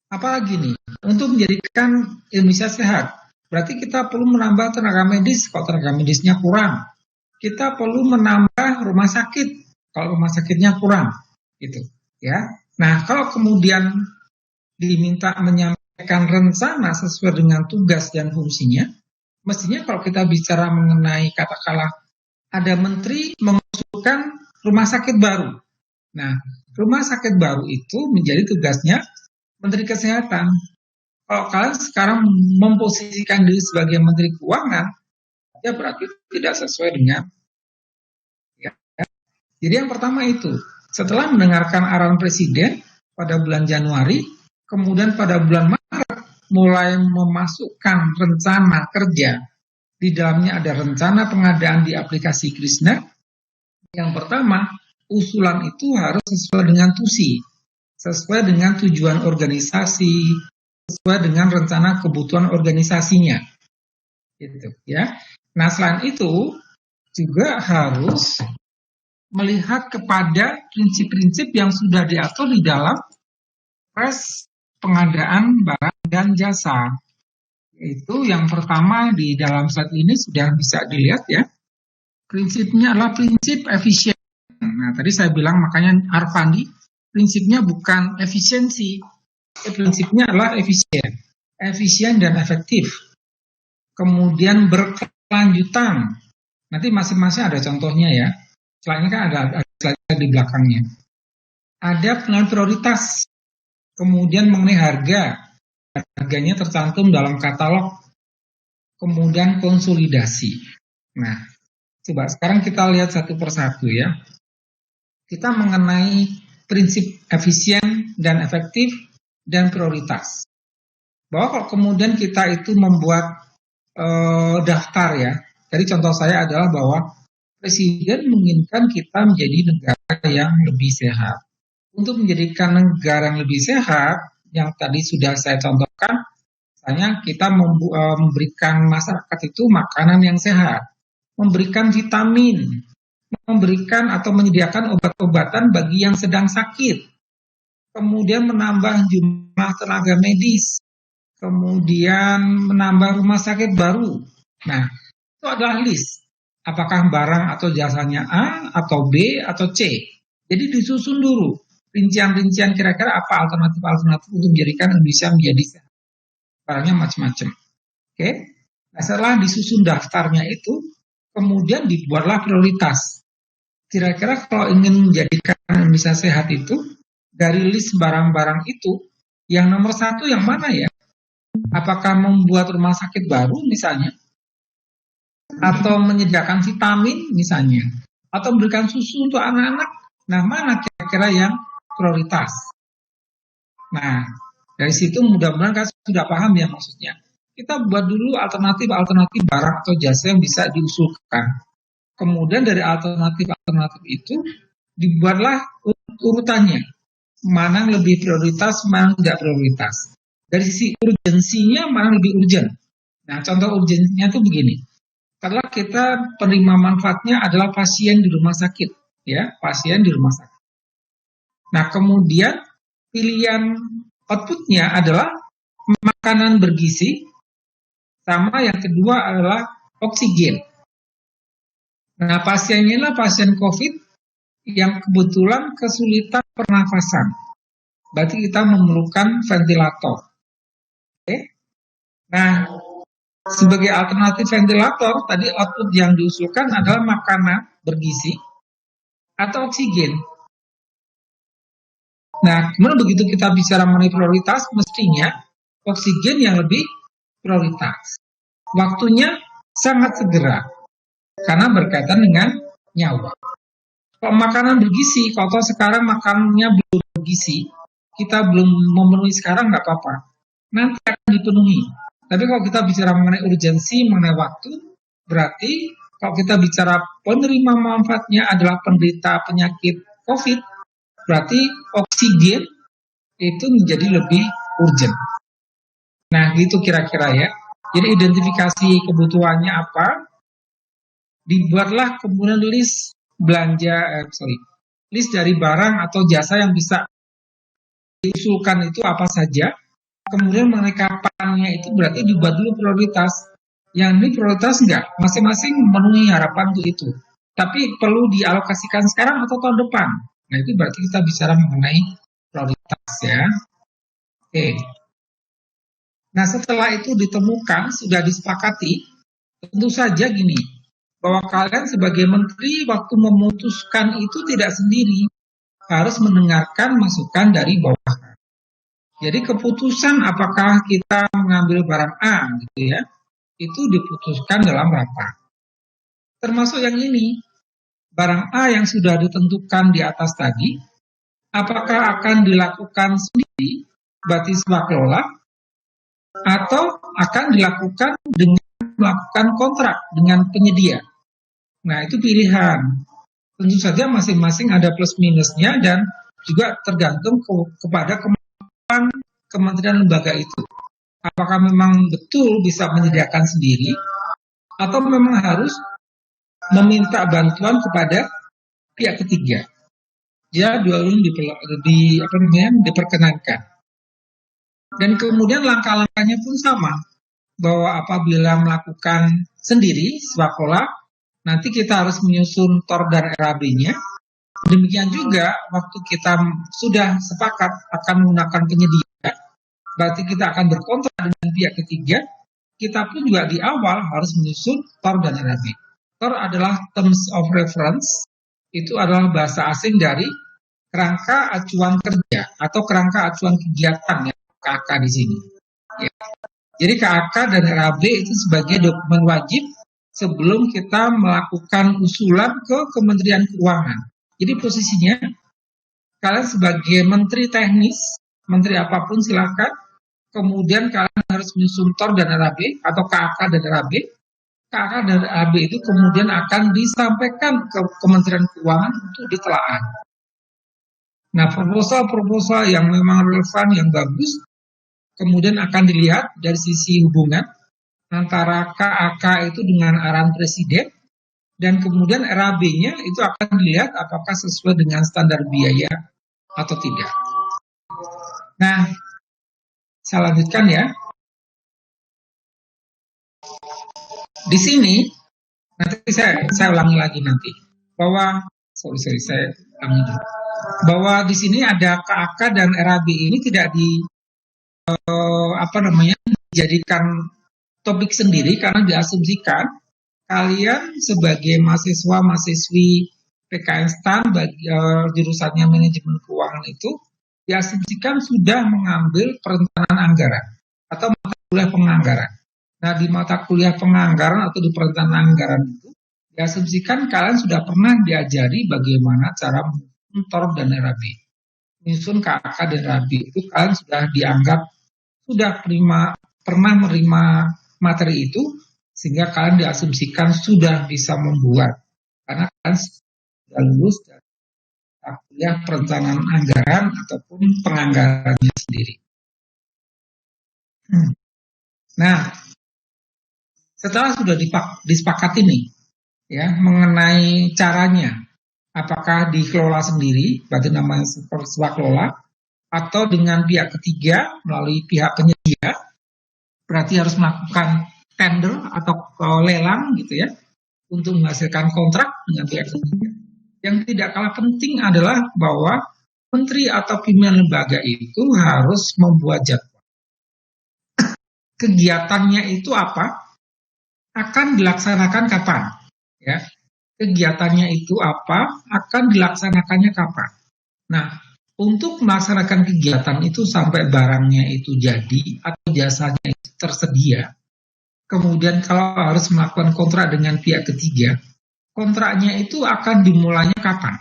Apalagi nih, untuk menjadikan Indonesia sehat, berarti kita perlu menambah tenaga medis kalau tenaga medisnya kurang. Kita perlu menambah rumah sakit kalau rumah sakitnya kurang, gitu, ya. Nah, kalau kemudian diminta menyampaikan rencana sesuai dengan tugas dan fungsinya, mestinya kalau kita bicara mengenai katakanlah ada menteri mengusulkan rumah sakit baru. Nah, rumah sakit baru itu menjadi tugasnya Menteri Kesehatan. Kalau kalian sekarang memposisikan diri sebagai Menteri Keuangan, ya berarti tidak sesuai dengan. Ya. Jadi yang pertama itu, setelah mendengarkan arahan Presiden pada bulan Januari, kemudian pada bulan Maret mulai memasukkan rencana kerja. Di dalamnya ada rencana pengadaan di aplikasi Krisna. Yang pertama, usulan itu harus sesuai dengan TUSI. Sesuai dengan tujuan organisasi, sesuai dengan rencana kebutuhan organisasinya, gitu ya. Nah, selain itu juga harus melihat kepada prinsip-prinsip yang sudah diatur di dalam Perpres pengadaan barang dan jasa. Itu yang pertama di dalam slide ini sudah bisa dilihat ya. Prinsipnya adalah prinsip efisien. Nah, tadi saya bilang makanya Arpandi prinsipnya bukan efisiensi, prinsipnya adalah efisien dan efektif. Kemudian berkelanjutan. Nanti masing-masing ada contohnya ya. Selain kan ada slide di belakangnya. Ada penilaian prioritas. Kemudian mengenai harganya tercantum dalam katalog. Kemudian konsolidasi. Nah, coba sekarang kita lihat satu persatu ya. Kita mengenai prinsip efisien dan efektif dan prioritas. Bahwa kalau kemudian kita itu membuat daftar ya, jadi contoh saya adalah bahwa Presiden menginginkan kita menjadi negara yang lebih sehat. Untuk menjadikan negara yang lebih sehat, yang tadi sudah saya contohkan, misalnya kita memberikan masyarakat itu makanan yang sehat, memberikan vitamin, memberikan atau menyediakan obat-obatan bagi yang sedang sakit, kemudian menambah jumlah tenaga medis, kemudian menambah rumah sakit baru. Nah, itu adalah list. Apakah barang atau jasanya A, atau B, atau C. Jadi disusun dulu rincian-rincian kira-kira apa alternatif-alternatif untuk menjadikan Indonesia menjadi sehat. Barangnya macam-macam. Oke. Nah, setelah disusun daftarnya itu, kemudian dibuatlah prioritas. Kira-kira kalau ingin menjadikan Indonesia sehat itu, dari list barang-barang itu, yang nomor satu yang mana ya? Apakah membuat rumah sakit baru misalnya? Atau menyediakan vitamin misalnya? Atau memberikan susu untuk anak-anak? Nah, mana kira-kira yang prioritas? Nah, dari situ mudah-mudahan kalian sudah paham ya maksudnya. Kita buat dulu alternatif-alternatif barang atau jasa yang bisa diusulkan. Kemudian dari alternatif-alternatif itu dibuatlah urutannya. Mana yang lebih prioritas, mana yang tidak prioritas. Dari sisi urgensinya, mana yang lebih urgent. Nah, contoh urgensinya itu begini. Kalau kita penerima manfaatnya adalah pasien di rumah sakit. Ya, pasien di rumah sakit. Nah, kemudian pilihan outputnya adalah makanan bergizi, sama yang kedua adalah oksigen. Nah, pasiennya adalah pasien COVID yang kebetulan kesulitan pernafasan. Berarti kita memerlukan ventilator. Oke. Nah, sebagai alternatif ventilator, tadi output yang diusulkan adalah makanan bergizi atau oksigen. Nah, kemudian begitu kita bicara mengenai prioritas, mestinya oksigen yang lebih prioritas. Waktunya sangat segera, karena berkaitan dengan nyawa. Kalau makanan bergizi, kalau sekarang makanannya belum bergizi, kita belum memenuhi sekarang nggak apa-apa. Nanti akan dipenuhi. Tapi kalau kita bicara mengenai urgensi, mengenai waktu, berarti kalau kita bicara penerima manfaatnya adalah penderita penyakit COVID, berarti oksigen itu menjadi lebih urgent. Nah, gitu kira-kira ya. Jadi identifikasi kebutuhannya apa, dibuatlah kemudian list list dari barang atau jasa yang bisa diusulkan itu apa saja. Kemudian mengenai kapannya itu berarti dibuat dulu prioritas. Yang ini prioritas enggak, masing-masing memenuhi harapan untuk itu. Tapi perlu dialokasikan sekarang atau tahun depan. Nah, itu berarti kita bicara mengenai prioritas ya. Oke. Nah, setelah itu ditemukan, sudah disepakati, tentu saja gini, bahwa kalian sebagai menteri waktu memutuskan itu tidak sendiri, harus mendengarkan masukan dari bawah. Jadi keputusan apakah kita mengambil barang A gitu ya, itu diputuskan dalam rapat. Termasuk yang ini, barang A yang sudah ditentukan di atas tadi, apakah akan dilakukan sendiri, berarti swakelola, atau akan dilakukan dengan melakukan kontrak dengan penyedia. Nah, itu pilihan. Tentu saja masing-masing ada plus minusnya dan juga tergantung kepada kemampuan kementerian lembaga itu. Apakah memang betul bisa menyediakan sendiri atau memang harus meminta bantuan kepada pihak ketiga. Ya, dua-duanya diperkenankan. Dan kemudian langkah-langkahnya pun sama, bahwa apabila melakukan sendiri swakelola, nanti kita harus menyusun TOR dan RAB-nya. Demikian juga waktu kita sudah sepakat akan menggunakan penyedia, berarti kita akan berkontrak dengan pihak ketiga, kita pun juga di awal harus menyusun TOR dan RAB. TOR adalah Terms of Reference, itu adalah bahasa asing dari kerangka acuan kerja atau kerangka acuan kegiatan ya, KAK di sini. Ya. Jadi KAK dan RAB itu sebagai dokumen wajib sebelum kita melakukan usulan ke Kementerian Keuangan. Jadi posisinya, kalian sebagai menteri teknis, menteri apapun silakan, kemudian kalian harus menyusun TOR dan RAB atau KAK dan RAB, KK dan RAB itu kemudian akan disampaikan ke Kementerian Keuangan untuk ditelaah. Nah, proposal-proposal yang memang relevan, yang bagus, kemudian akan dilihat dari sisi hubungan antara KAK itu dengan arahan Presiden, dan kemudian RAB-nya itu akan dilihat apakah sesuai dengan standar biaya atau tidak. Nah, saya lanjutkan ya. Di sini, nanti saya ulangi lagi nanti, bahwa, saya ulangi dulu. Bahwa di sini ada KAK dan RAB ini tidak dijadikan topik sendiri karena diasumsikan kalian sebagai mahasiswa-mahasiswi PKN STAN jurusannya manajemen keuangan itu diasumsikan sudah mengambil perencanaan anggaran atau mata kuliah penganggaran. Nah, di mata kuliah penganggaran atau di perencanaan anggaran itu diasumsikan kalian sudah pernah diajari bagaimana cara mentor dan RAB. Menyusun KAK dan RAB itu kalian sudah dianggap sudah pernah menerima materi itu, sehingga kalian diasumsikan sudah bisa membuat, karena kalian sudah lulus dari kuliah perencanaan anggaran ataupun penganggarannya sendiri. Nah, setelah sudah disepakati nih, ya, mengenai caranya, apakah dikelola sendiri, berarti namanya swakelola, atau dengan pihak ketiga melalui pihak penyedia, berarti harus melakukan tender atau lelang gitu ya, untuk menghasilkan kontrak dengan pihak ketiga. Yang tidak kalah penting adalah bahwa menteri atau pimpinan lembaga itu harus membuat jadwal. Kegiatannya itu apa? Akan dilaksanakan kapan? Ya, kegiatannya itu apa? Akan dilaksanakannya kapan? Nah, untuk melaksanakan kegiatan itu sampai barangnya itu jadi atau jasanya itu tersedia. Kemudian kalau harus melakukan kontrak dengan pihak ketiga, kontraknya itu akan dimulainya kapan?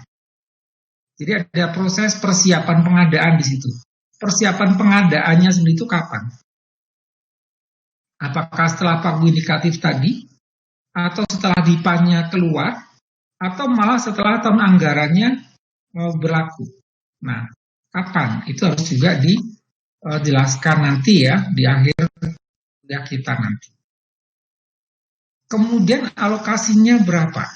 Jadi ada proses persiapan pengadaan di situ. Persiapan pengadaannya sendiri itu kapan? Apakah setelah pagu indikatif tadi, atau setelah DIPA-nya keluar, atau malah setelah tahun anggarannya berlaku? Nah, kapan? Itu harus juga dijelaskan nanti ya, di akhir kuliah kita nanti. Kemudian alokasinya berapa?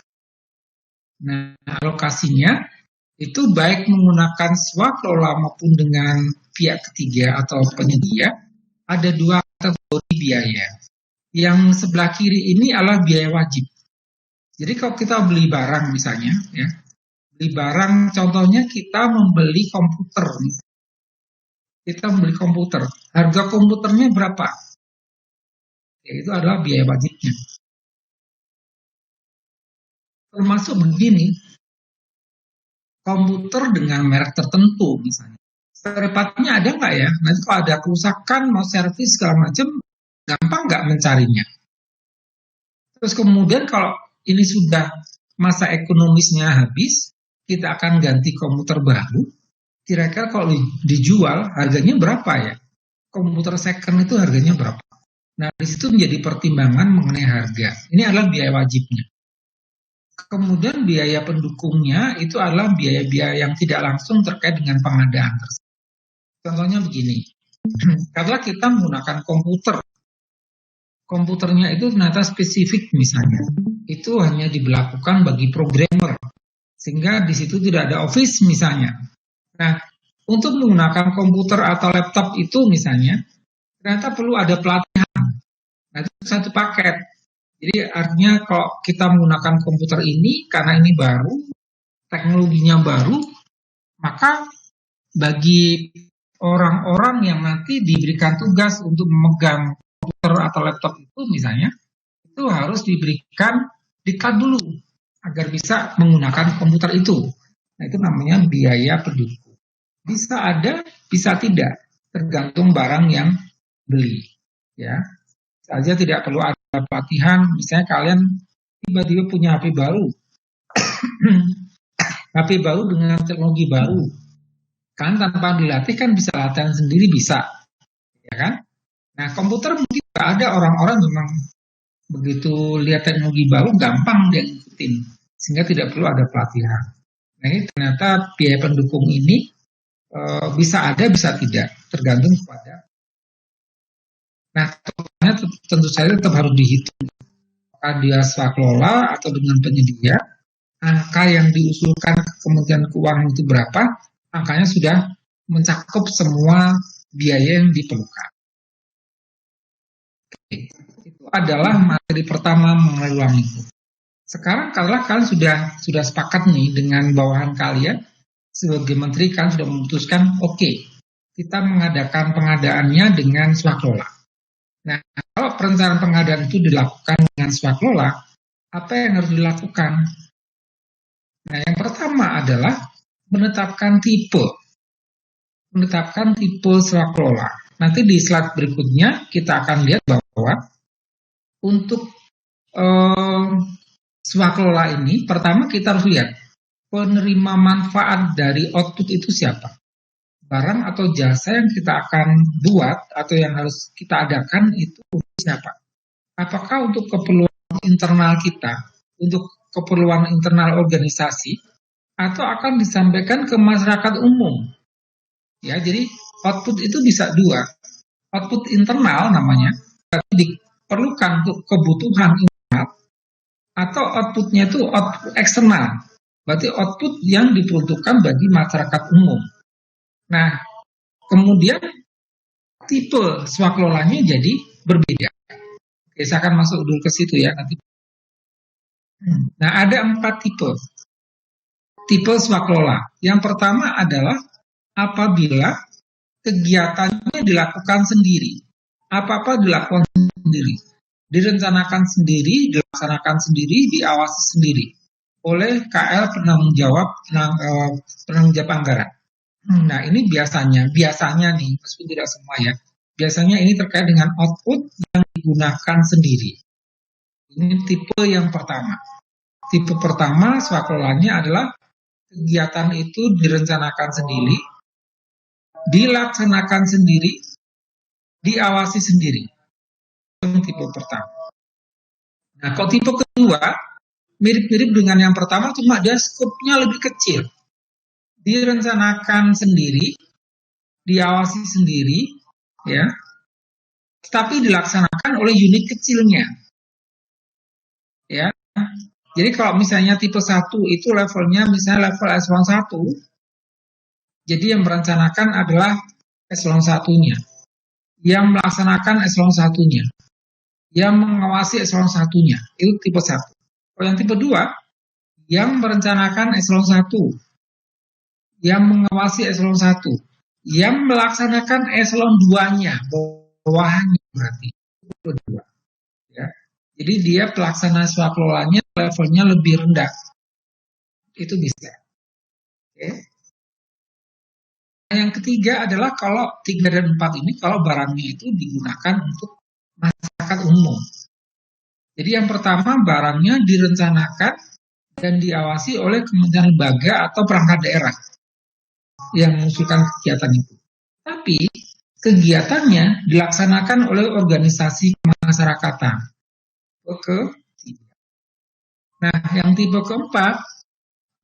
Nah, alokasinya itu baik menggunakan swakelola maupun dengan pihak ketiga atau penyedia, ada dua kategori biaya. Yang sebelah kiri ini adalah biaya wajib. Jadi kalau kita beli barang misalnya, ya, beli barang contohnya kita membeli komputer. Kita membeli komputer, harga komputernya berapa? Ya, itu adalah biaya wajibnya. Termasuk begini, komputer dengan merek tertentu misalnya. Spare part-nya ada nggak ya? Nanti kalau ada kerusakan, mau servis segala macam, gampang nggak mencarinya? Terus kemudian kalau ini sudah masa ekonomisnya habis, kita akan ganti komputer baru. Kira-kira kalau dijual harganya berapa ya? Komputer second itu harganya berapa? Nah, di situ menjadi pertimbangan mengenai harga. Ini adalah biaya wajibnya. Kemudian biaya pendukungnya itu adalah biaya-biaya yang tidak langsung terkait dengan pengadaan tersebut. Contohnya begini, karena kita menggunakan komputernya itu ternyata spesifik misalnya, itu hanya diberlakukan bagi programmer, sehingga di situ tidak ada Office misalnya. Nah, untuk menggunakan komputer atau laptop itu misalnya, ternyata perlu ada pelatihan. Nah, itu satu paket. Jadi artinya kalau kita menggunakan komputer ini, karena ini baru, teknologinya baru, maka bagi orang-orang yang nanti diberikan tugas untuk memegang komputer atau laptop itu misalnya, itu harus diberikan diklat dulu agar bisa menggunakan komputer itu. Nah, itu namanya biaya pendukung. Bisa ada, bisa tidak, tergantung barang yang beli. Ya, saja tidak perlu ada pelatihan. Misalnya kalian tiba-tiba punya HP baru, HP baru dengan teknologi baru. Kan tanpa dilatih kan bisa latihan sendiri bisa, ya kan? Nah, komputer mungkin ada orang-orang memang begitu lihat teknologi baru gampang dia ngikutin, sehingga tidak perlu ada pelatihan. Nah ini ternyata biaya pendukung ini bisa ada, bisa tidak, tergantung kepada. Nah tentu saja tetap harus dihitung apakah dia swakelola atau dengan penyedia. Angka yang diusulkan ke Kementerian Keuangan itu berapa? Angkanya sudah mencakup semua biaya yang diperlukan. Oke. Itu adalah materi pertama mengenai ruang lingkup. Sekarang kalau kalian sudah sepakat nih dengan bawahan kalian, sebagai menteri kalian sudah memutuskan, oke, kita mengadakan pengadaannya dengan swakelola. Nah, kalau perencanaan pengadaan itu dilakukan dengan swakelola, apa yang harus dilakukan? Nah, yang pertama adalah menetapkan tipe swakelola. Nanti di slide berikutnya kita akan lihat bahwa untuk swakelola ini, pertama kita harus lihat penerima manfaat dari output itu siapa. Barang atau jasa yang kita akan buat atau yang harus kita adakan itu siapa. Apakah untuk keperluan internal kita, untuk keperluan internal organisasi, atau akan disampaikan ke masyarakat umum. Ya, jadi output itu bisa dua. Output internal namanya, diperlukan untuk kebutuhan internal, atau outputnya itu output eksternal. Berarti output yang diperuntukkan bagi masyarakat umum. Nah, kemudian tipe swakelolanya jadi berbeda. Oke, saya akan masuk dulu ke situ ya nanti. Nah, ada 4 tipe swakelola. Yang pertama adalah apabila kegiatannya dilakukan sendiri. Apa-apa dilakukan sendiri. Direncanakan sendiri, dilaksanakan sendiri, diawasi sendiri oleh KL penanggung jawab anggaran. Nah, ini biasanya nih, meskipun tidak semua ya. Biasanya ini terkait dengan output yang digunakan sendiri. Ini tipe yang pertama. Tipe pertama swakelolanya adalah kegiatan itu direncanakan sendiri, dilaksanakan sendiri, diawasi sendiri. Itu tipe pertama. Nah, kalau tipe kedua mirip-mirip dengan yang pertama, cuma dia skopnya lebih kecil. Direncanakan sendiri, diawasi sendiri, ya, tapi dilaksanakan oleh unit kecilnya, ya. Jadi kalau misalnya tipe 1 itu levelnya misalnya level eselon 1, jadi yang merencanakan adalah eselon 1-nya, yang melaksanakan eselon 1-nya, yang mengawasi eselon 1-nya, itu tipe 1. Kalau yang tipe 2, yang merencanakan eselon 1, yang mengawasi eselon 1, yang melaksanakan eselon 2-nya, bawahnya berarti. Tipe 2. Ya. Jadi dia pelaksana swakelolanya levelnya lebih rendah. Itu bisa. Oke. Nah, yang ketiga adalah kalau 3 dan 4 ini, kalau barangnya itu digunakan untuk masyarakat umum. Jadi yang pertama barangnya direncanakan dan diawasi oleh kementerian lembaga atau perangkat daerah yang mengusulkan kegiatan itu. Tapi kegiatannya dilaksanakan oleh organisasi kemasyarakatan. Nah, yang tipe keempat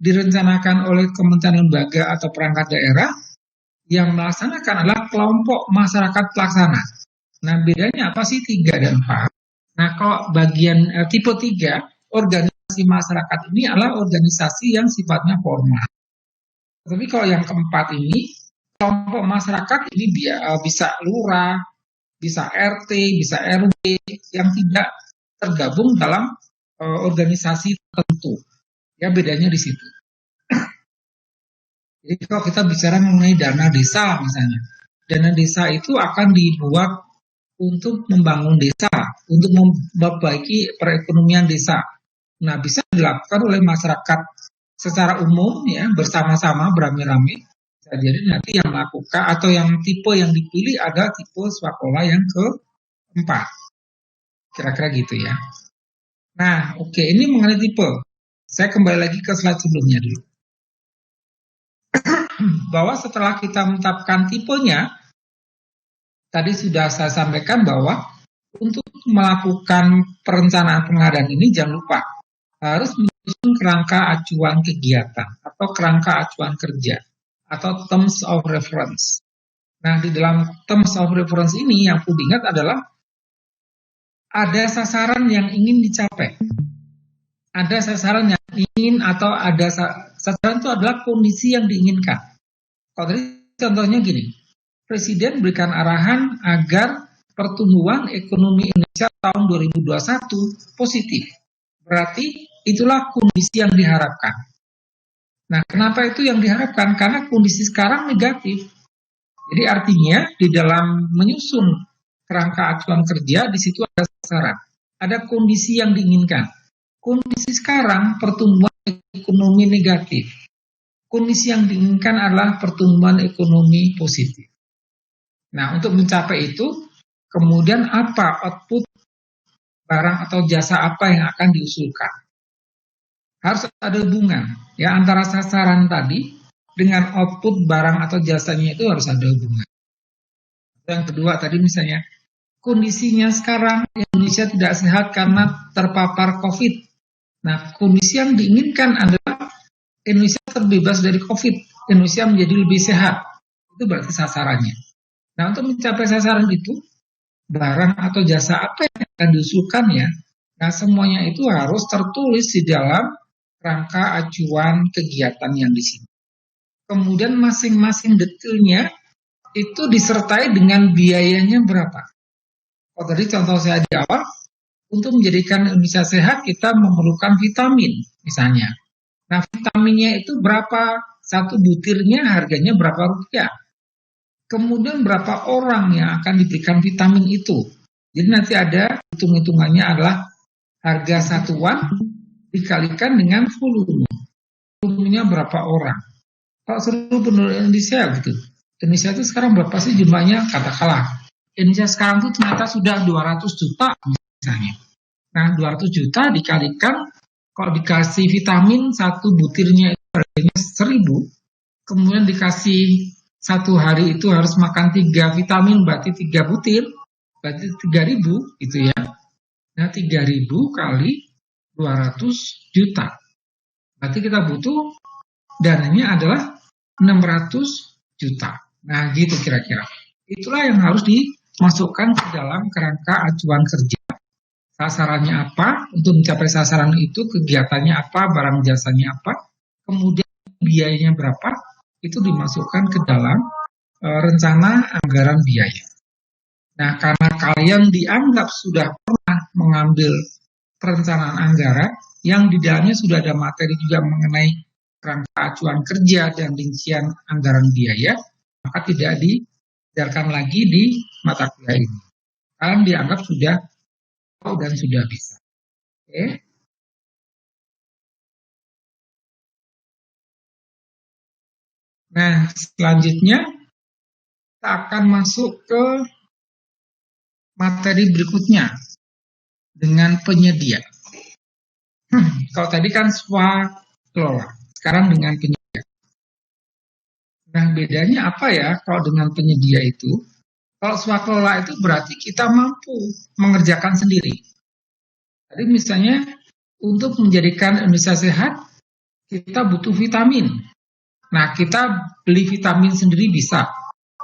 direncanakan oleh kementerian lembaga atau perangkat daerah, yang melaksanakan adalah kelompok masyarakat pelaksana. Nah, bedanya apa sih 3 dan 4? Nah, kalau bagian tipe 3, organisasi masyarakat ini adalah organisasi yang sifatnya formal. Tapi kalau yang keempat ini, kelompok masyarakat ini bisa lurah, bisa RT, bisa RW, yang tidak tergabung dalam organisasi tertentu. Ya, bedanya di situ. Jadi kalau kita bicara mengenai dana desa misalnya, dana desa itu akan dibuat untuk membangun desa, untuk memperbaiki perekonomian desa. Nah, bisa dilakukan oleh masyarakat secara umum ya, bersama-sama beramai-ramai. Jadi nanti yang melakukan atau yang tipe yang dipilih ada tipe swakelola yang keempat. Kira-kira gitu ya. Nah, oke, ini mengenai tipe. Saya kembali lagi ke slide sebelumnya dulu. Bahwa setelah kita menetapkan tipenya, tadi sudah saya sampaikan bahwa untuk melakukan perencanaan pengadaan ini jangan lupa harus menyusun kerangka acuan kegiatan atau kerangka acuan kerja atau terms of reference. Nah, di dalam terms of reference ini yang perlu diingat adalah ada sasaran yang ingin dicapai. Ada sasaran yang ingin atau ada sasaran itu adalah kondisi yang diinginkan. Kalau tadi contohnya gini, Presiden berikan arahan agar pertumbuhan ekonomi Indonesia tahun 2021 positif. Berarti itulah kondisi yang diharapkan. Nah, kenapa itu yang diharapkan? Karena kondisi sekarang negatif. Jadi artinya di dalam menyusun kerangka acuan kerja, di situ ada sasaran. Ada kondisi yang diinginkan. Kondisi sekarang pertumbuhan ekonomi negatif. Kondisi yang diinginkan adalah pertumbuhan ekonomi positif. Nah, untuk mencapai itu, kemudian apa output barang atau jasa apa yang akan diusulkan? Harus ada hubungan ya antara sasaran tadi dengan output barang atau jasanya itu harus ada hubungan. Yang kedua tadi misalnya, kondisinya sekarang Indonesia tidak sehat karena terpapar COVID. Nah, kondisi yang diinginkan adalah Indonesia terbebas dari COVID, Indonesia menjadi lebih sehat. Itu berarti sasarannya. Nah, untuk mencapai sasaran itu, barang atau jasa apa yang akan diusulkan ya, nah semuanya itu harus tertulis di dalam rangka acuan kegiatan yang di sini. Kemudian masing-masing detailnya itu disertai dengan biayanya berapa. Kalau tadi contoh saya di awal, untuk menjadikan Indonesia sehat kita memerlukan vitamin misalnya. Nah, vitaminnya itu berapa? Satu butirnya harganya berapa rupiah? Kemudian berapa orang yang akan diberikan vitamin itu? Jadi nanti ada hitung-hitungannya adalah harga satuan dikalikan dengan volume. Volumenya berapa orang? Kalau seluruh penduduk Indonesia gitu. Indonesia itu sekarang berapa sih jumlahnya? Katakanlah Indonesia sekarang itu ternyata sudah 200 juta misalnya. Nah, 200 juta dikalikan kalau dikasih vitamin satu butirnya itu harganya 1.000, kemudian dikasih satu hari itu harus makan 3 vitamin, berarti 3 butir, berarti 3.000 gitu ya. Nah, 3.000 kali 200 juta. Berarti kita butuh dananya adalah 600 juta. Nah, gitu kira-kira. Itulah yang harus dimasukkan ke dalam kerangka acuan kerja. Sasarannya apa? Untuk mencapai sasaran itu kegiatannya apa, barang jasanya apa, kemudian biayanya berapa, itu dimasukkan ke dalam rencana anggaran biaya. Nah, karena kalian dianggap sudah pernah mengambil perencanaan anggaran yang di dalamnya sudah ada materi juga mengenai kerangka acuan kerja dan rincian anggaran biaya, maka tidak diajarkan lagi di mata kuliah ini. Kalian dianggap sudah tahu dan sudah bisa. Oke. Nah, selanjutnya kita akan masuk ke materi berikutnya dengan penyedia. Kalau tadi kan swakelola, sekarang dengan penyedia. Nah, bedanya apa ya kalau dengan penyedia itu? Kalau swakelola itu berarti kita mampu mengerjakan sendiri. Tadi misalnya untuk menjadikan Indonesia sehat, kita butuh vitamin. Nah, kita beli vitamin sendiri bisa.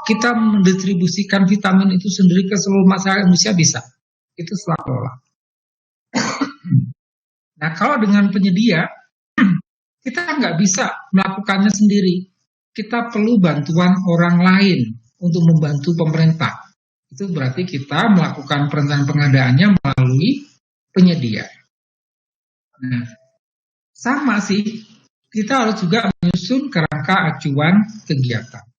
Kita mendistribusikan vitamin itu sendiri ke seluruh masyarakat Indonesia bisa. Itu swakelola. Nah, kalau dengan penyedia, kita nggak bisa melakukannya sendiri. Kita perlu bantuan orang lain untuk membantu pemerintah. Itu berarti kita melakukan perencanaan pengadaannya melalui penyedia. Nah, sama sih. Kita harus juga menyusun kerangka acuan kegiatan.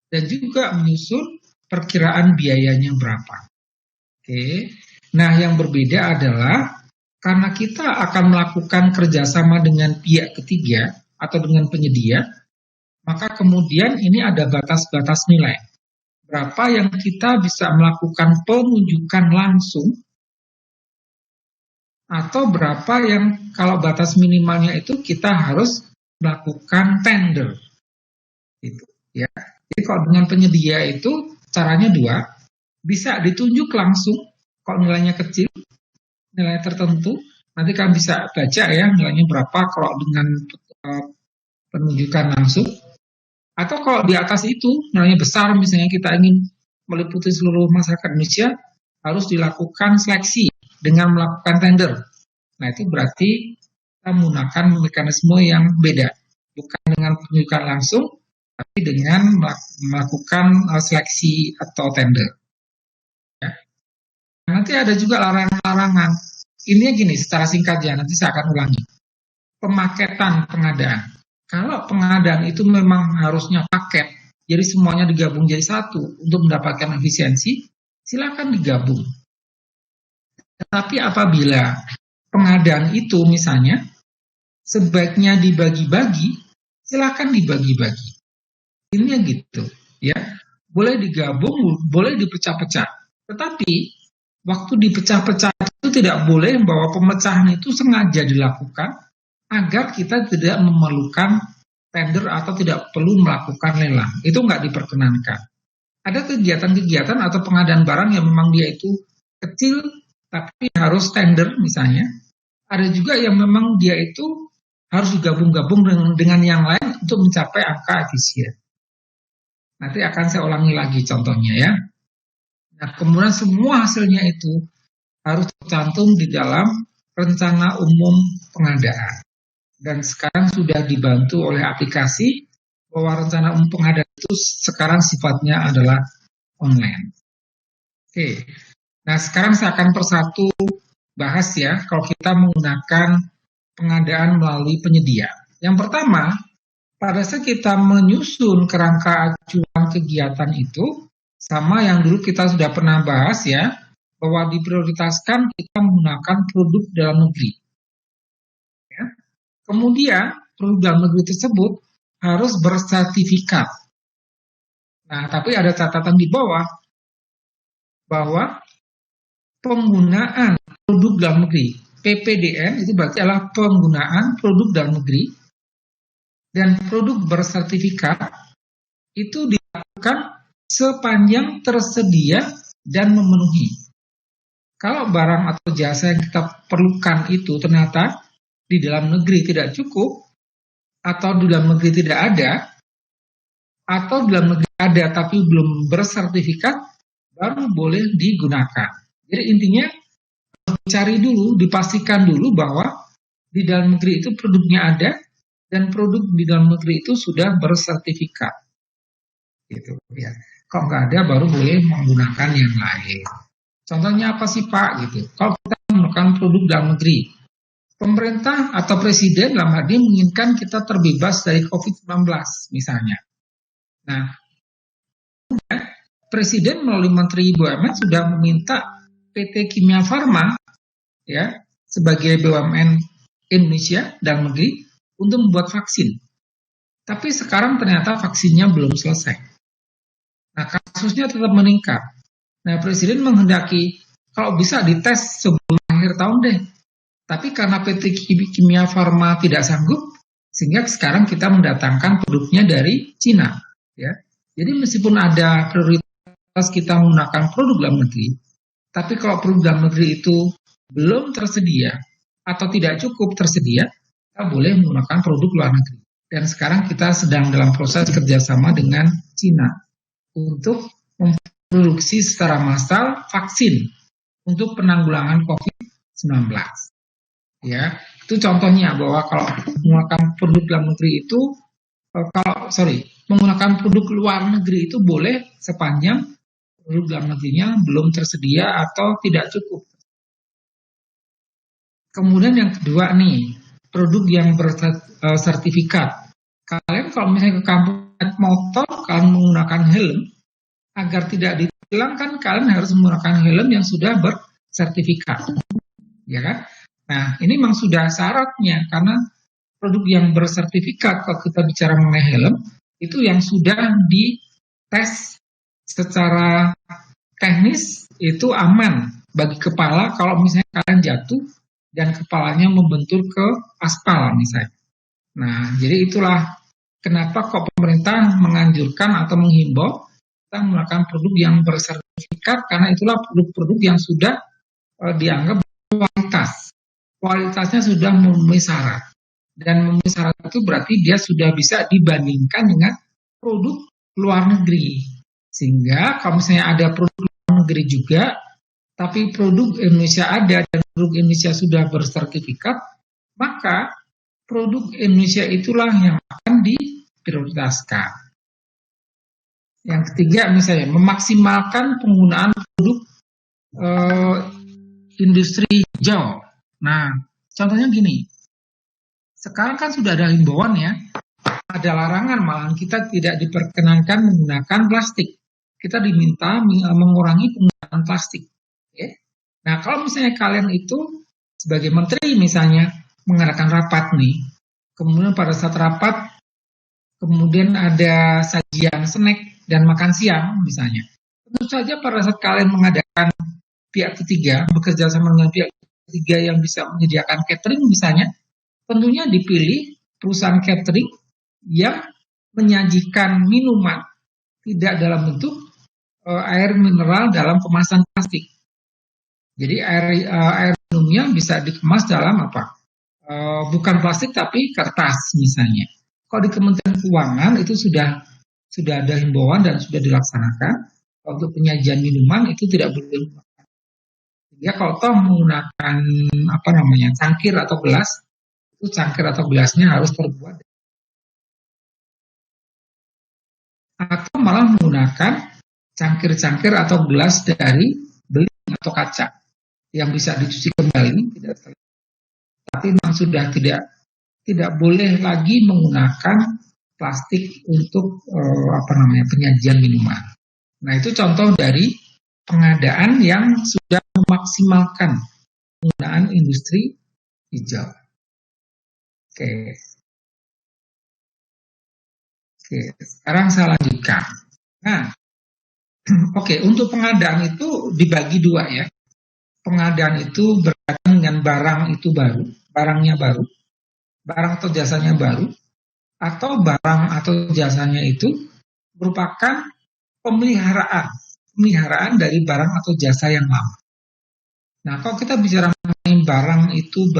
Dan juga menyusun perkiraan biayanya berapa. Oke. Nah, yang berbeda adalah karena kita akan melakukan kerjasama dengan pihak ketiga atau dengan penyedia, maka kemudian ini ada batas-batas nilai. Berapa yang kita bisa melakukan penunjukan langsung, atau berapa yang kalau batas minimalnya itu kita harus melakukan tender. Gitu, ya. Jadi kalau dengan penyedia itu caranya dua, bisa ditunjuk langsung. Kalau nilainya kecil, nilai tertentu, nanti kalian bisa baca ya nilainya berapa kalau dengan penunjukan langsung. Atau kalau di atas itu nilainya besar, misalnya kita ingin meliputi seluruh masyarakat Indonesia, harus dilakukan seleksi dengan melakukan tender. Nah itu berarti kita menggunakan mekanisme yang beda, bukan dengan penunjukan langsung, tapi dengan melakukan seleksi atau tender. Ya. Nanti ada juga larangan-larangan. Ini gini, secara singkat ya, nanti saya akan ulangi. Pemaketan pengadaan. Kalau pengadaan itu memang harusnya paket, jadi semuanya digabung jadi satu untuk mendapatkan efisiensi, silakan digabung. Tetapi apabila pengadaan itu misalnya sebaiknya dibagi-bagi, silakan dibagi-bagi. Ini gitu, ya. Boleh digabung, boleh dipecah-pecah. Tetapi waktu dipecah-pecah itu tidak boleh bahwa pemecahan itu sengaja dilakukan agar kita tidak memerlukan tender atau tidak perlu melakukan lelang. Itu nggak diperkenankan. Ada kegiatan-kegiatan atau pengadaan barang yang memang dia itu kecil tapi harus tender misalnya. Ada juga yang memang dia itu harus digabung-gabung dengan yang lain untuk mencapai angka efisien. Nanti akan saya ulangi lagi contohnya ya. Nah, kemudian semua hasilnya itu harus tercantum di dalam rencana umum pengadaan. Dan sekarang sudah dibantu oleh aplikasi bahwa rencana umum pengadaan itu sekarang sifatnya adalah online. Oke. Nah, sekarang saya akan persatu bahas ya kalau kita menggunakan pengadaan melalui penyedia. Yang pertama, pada saat kita menyusun kerangka acuan kegiatan itu, sama yang dulu kita sudah pernah bahas ya, bahwa diprioritaskan kita menggunakan produk dalam negeri. Ya. Kemudian, produk dalam negeri tersebut harus bersertifikat. Nah, tapi ada catatan di bawah, bahwa penggunaan produk dalam negeri, PPDN, itu berarti adalah penggunaan produk dalam negeri, dan produk bersertifikat itu dilakukan sepanjang tersedia dan memenuhi. Kalau barang atau jasa yang kita perlukan itu ternyata di dalam negeri tidak cukup, atau di dalam negeri tidak ada, atau di dalam negeri ada tapi belum bersertifikat, baru boleh digunakan. Jadi intinya cari dulu, dipastikan dulu bahwa di dalam negeri itu produknya ada, dan produk di dalam negeri itu sudah bersertifikat. Gitu ya. Kalau nggak ada baru boleh menggunakan yang lain. Contohnya apa sih Pak? Gitu. Kalau kita menggunakan produk dalam negeri, pemerintah atau presiden dalam hal ini menginginkan kita terbebas dari COVID-19 misalnya. Nah, presiden melalui Menteri BUMN sudah meminta PT Kimia Farma ya sebagai BUMN Indonesia dalam negeri untuk membuat vaksin. Tapi sekarang ternyata vaksinnya belum selesai. Nah, kasusnya tetap meningkat. Nah, Presiden menghendaki kalau bisa dites sebelum akhir tahun deh. Tapi karena PT Kimia Farma tidak sanggup, sehingga sekarang kita mendatangkan produknya dari Cina. Ya. Jadi meskipun ada prioritas kita menggunakan produk dalam negeri, tapi kalau produk dalam negeri itu belum tersedia atau tidak cukup tersedia, kita boleh menggunakan produk luar negeri. Dan sekarang kita sedang dalam proses kerjasama dengan Cina untuk memproduksi secara massal vaksin untuk penanggulangan COVID-19. Ya, itu contohnya bahwa kalau menggunakan produk dalam negeri itu, menggunakan produk luar negeri itu boleh sepanjang produk dalam negerinya belum tersedia atau tidak cukup. Kemudian yang kedua nih, produk yang bersertifikat. Kalian kalau misalnya ke kampus motor, kalian menggunakan helm, agar tidak ditilang kan kalian harus menggunakan helm yang sudah bersertifikat. Ya kan? Nah, ini memang sudah syaratnya, karena produk yang bersertifikat, kalau kita bicara mengenai helm, itu yang sudah dites secara teknis, itu aman bagi kepala kalau misalnya kalian jatuh dan kepalanya membentur ke aspal misalnya. Nah, jadi itulah kenapa kok pemerintah menganjurkan atau menghimbau kita menggunakan produk yang bersertifikat, karena itulah produk-produk yang sudah dianggap kualitas. Kualitasnya sudah memenuhi syarat. Dan memenuhi syarat itu berarti dia sudah bisa dibandingkan dengan produk luar negeri. Sehingga kalau misalnya ada produk luar negeri juga, tapi produk Indonesia ada dan produk Indonesia sudah bersertifikat, maka produk Indonesia itulah yang akan diprioritaskan. Yang ketiga misalnya, memaksimalkan penggunaan produk industri hijau. Nah, contohnya gini, sekarang kan sudah ada himbauan ya, ada larangan malahan kita tidak diperkenankan menggunakan plastik. Kita diminta mengurangi penggunaan plastik. Okay? Nah, kalau misalnya kalian itu sebagai menteri misalnya mengadakan rapat nih, kemudian pada saat rapat, kemudian ada sajian snack dan makan siang misalnya. Tentu saja pada saat kalian mengadakan pihak ketiga, bekerja sama dengan pihak ketiga yang bisa menyediakan catering misalnya, tentunya dipilih perusahaan catering yang menyajikan minuman tidak dalam bentuk air mineral dalam kemasan plastik. Jadi air minumnya bisa dikemas dalam apa? Bukan plastik tapi kertas misalnya. Kalau di Kementerian Keuangan itu sudah ada himbauan dan sudah dilaksanakan. Untuk penyajian minuman itu tidak boleh. Ya kalau toh menggunakan cangkir atau gelas, itu cangkir atau gelasnya harus terbuat atau malah menggunakan cangkir-cangkir atau gelas dari beling atau kaca yang bisa dicuci kembali, tapi memang sudah tidak boleh lagi menggunakan plastik untuk penyajian minuman. Nah itu contoh dari pengadaan yang sudah memaksimalkan penggunaan industri hijau. Oke, sekarang saya lanjutkan. Nah, untuk pengadaan itu dibagi dua ya. Pengadaan itu berkaitan dengan barang itu baru, barangnya baru, barang atau jasanya baru, atau barang atau jasanya itu merupakan pemeliharaan dari barang atau jasa yang lama. Nah, kalau kita bicara mengenai barang itu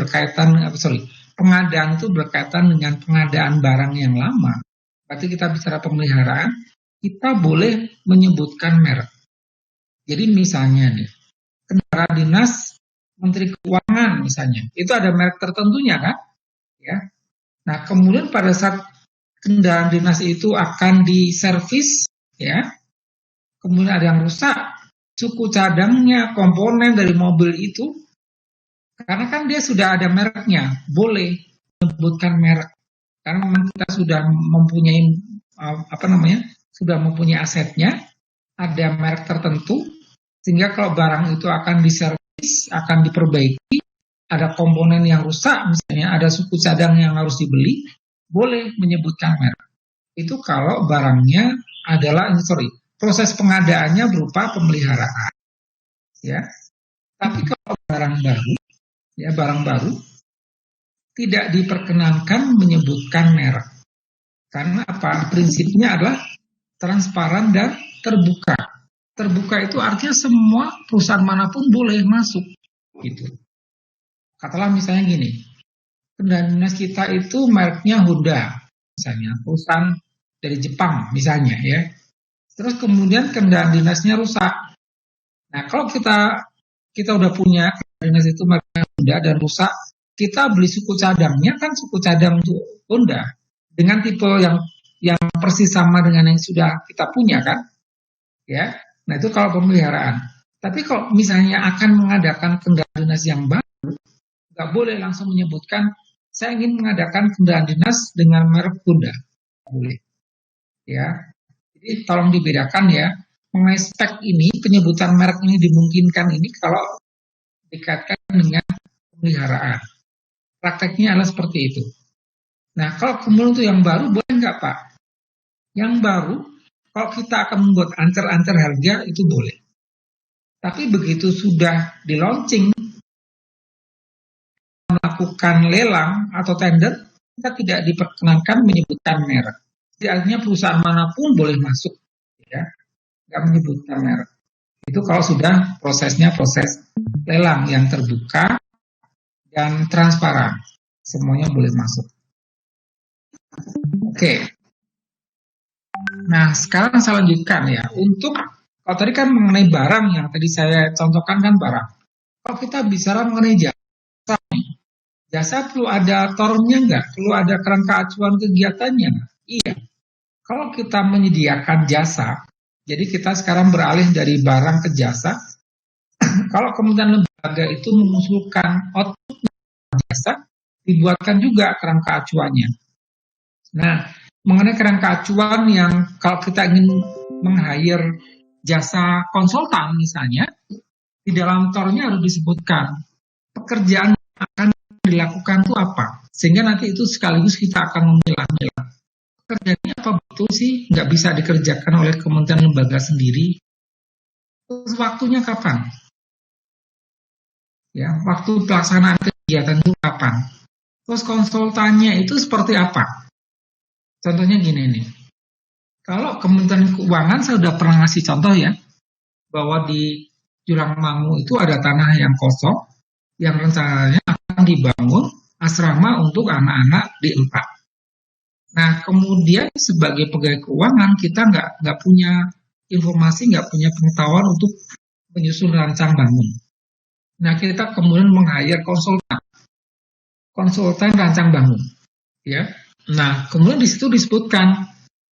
pengadaan itu berkaitan dengan pengadaan barang yang lama. Berarti kita bicara pemeliharaan, kita boleh menyebutkan merek. Jadi misalnya nih, kendaraan dinas Menteri Keuangan misalnya, itu ada merek tertentunya kan? Ya. Nah, kemudian pada saat kendaraan dinas itu akan diservis, ya, kemudian ada yang rusak, suku cadangnya, komponen dari mobil itu, karena kan dia sudah ada mereknya, boleh menyebutkan merek. Karena memang kita sudah mempunyai sudah mempunyai asetnya, ada merek tertentu, sehingga kalau barang itu akan diservis, akan diperbaiki, ada komponen yang rusak, misalnya ada suku cadang yang harus dibeli, boleh menyebutkan merek. Itu kalau barangnya adalah proses pengadaannya berupa pemeliharaan, ya. Tapi kalau barang baru tidak diperkenankan menyebutkan merek, karena apa? Prinsipnya adalah transparan dan terbuka. Terbuka itu artinya semua perusahaan manapun boleh masuk, gitu. Katakanlah misalnya gini, kendaraan dinas kita itu mereknya Honda, misalnya perusahaan dari Jepang, misalnya ya. Terus kemudian kendaraan dinasnya rusak. Nah, kalau kita udah punya kendaraan dinas itu mereknya Honda dan rusak, kita beli suku cadangnya kan suku cadang untuk Honda dengan tipe yang persis sama dengan yang sudah kita punya kan, ya. Nah itu kalau pemeliharaan. Tapi kalau misalnya akan mengadakan kendaraan dinas yang baru, nggak boleh langsung menyebutkan saya ingin mengadakan kendaraan dinas dengan merek Honda, boleh, ya. Jadi tolong dibedakan ya, mengenai spek ini, penyebutan merek ini dimungkinkan ini kalau dikaitkan dengan pemeliharaan. Prakteknya adalah seperti itu. Nah, kalau kemudian itu yang baru, boleh nggak Pak? Yang baru, kalau kita akan membuat antar harga, itu boleh. Tapi begitu sudah di launching, melakukan lelang atau tender, kita tidak diperkenankan menyebutkan merek. Jadi artinya perusahaan manapun boleh masuk, ya, nggak menyebutkan merek. Itu kalau sudah prosesnya proses lelang yang terbuka dan transparan. Semuanya boleh masuk. Oke. Nah, sekarang saya lanjutkan ya. Untuk, kalau tadi kan mengenai barang yang tadi saya contohkan kan barang. Kalau kita bicara mengenai jasa, jasa perlu ada tornya nggak? Perlu ada kerangka acuan kegiatannya nggak? Iya. Kalau kita menyediakan jasa, jadi kita sekarang beralih dari barang ke jasa. Kalau kemudian lembaga itu mengusulkan output jasa, dibuatkan juga kerangka acuannya. Nah, mengenai kerangka acuan yang kalau kita ingin meng-hire jasa konsultan misalnya, di dalam tornya harus disebutkan pekerjaan yang akan dilakukan itu apa. Sehingga nanti itu sekaligus kita akan memilah-milah. Pekerjaannya apa betul sih nggak bisa dikerjakan oleh kementerian lembaga sendiri? Terus waktunya kapan? Ya, waktu pelaksanaan kegiatan itu kapan? Terus konsultannya itu seperti apa? Contohnya gini nih. Kalau Kementerian Keuangan saya sudah pernah ngasih contoh ya, bahwa di Jurangmangu itu ada tanah yang kosong yang rencananya akan dibangun asrama untuk anak-anak di Empat. Nah, kemudian sebagai pegawai keuangan kita nggak punya informasi, nggak punya pengetahuan untuk menyusun rancang bangun. Nah, kita kemudian meng-hire konsultan rancang bangun, ya. Nah, kemudian di situ disebutkan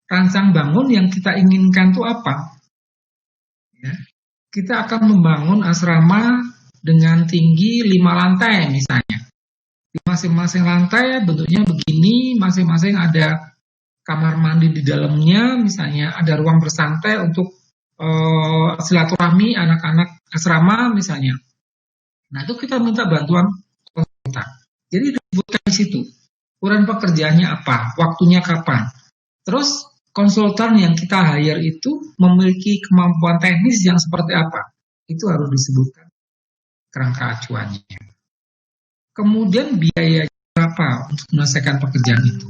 rancang bangun yang kita inginkan itu apa? Ya. Kita akan membangun asrama dengan tinggi 5 lantai misalnya. Di masing-masing lantai bentuknya begini, masing-masing ada kamar mandi di dalamnya, misalnya ada ruang bersantai untuk silaturahmi anak-anak asrama misalnya. Nah, itu kita minta bantuan konsultan. Jadi disebutkan di situ, ukuran pekerjaannya apa, waktunya kapan. Terus konsultan yang kita hire itu memiliki kemampuan teknis yang seperti apa. Itu harus disebutkan kerangka acuannya. Kemudian biaya berapa untuk menyelesaikan pekerjaan itu.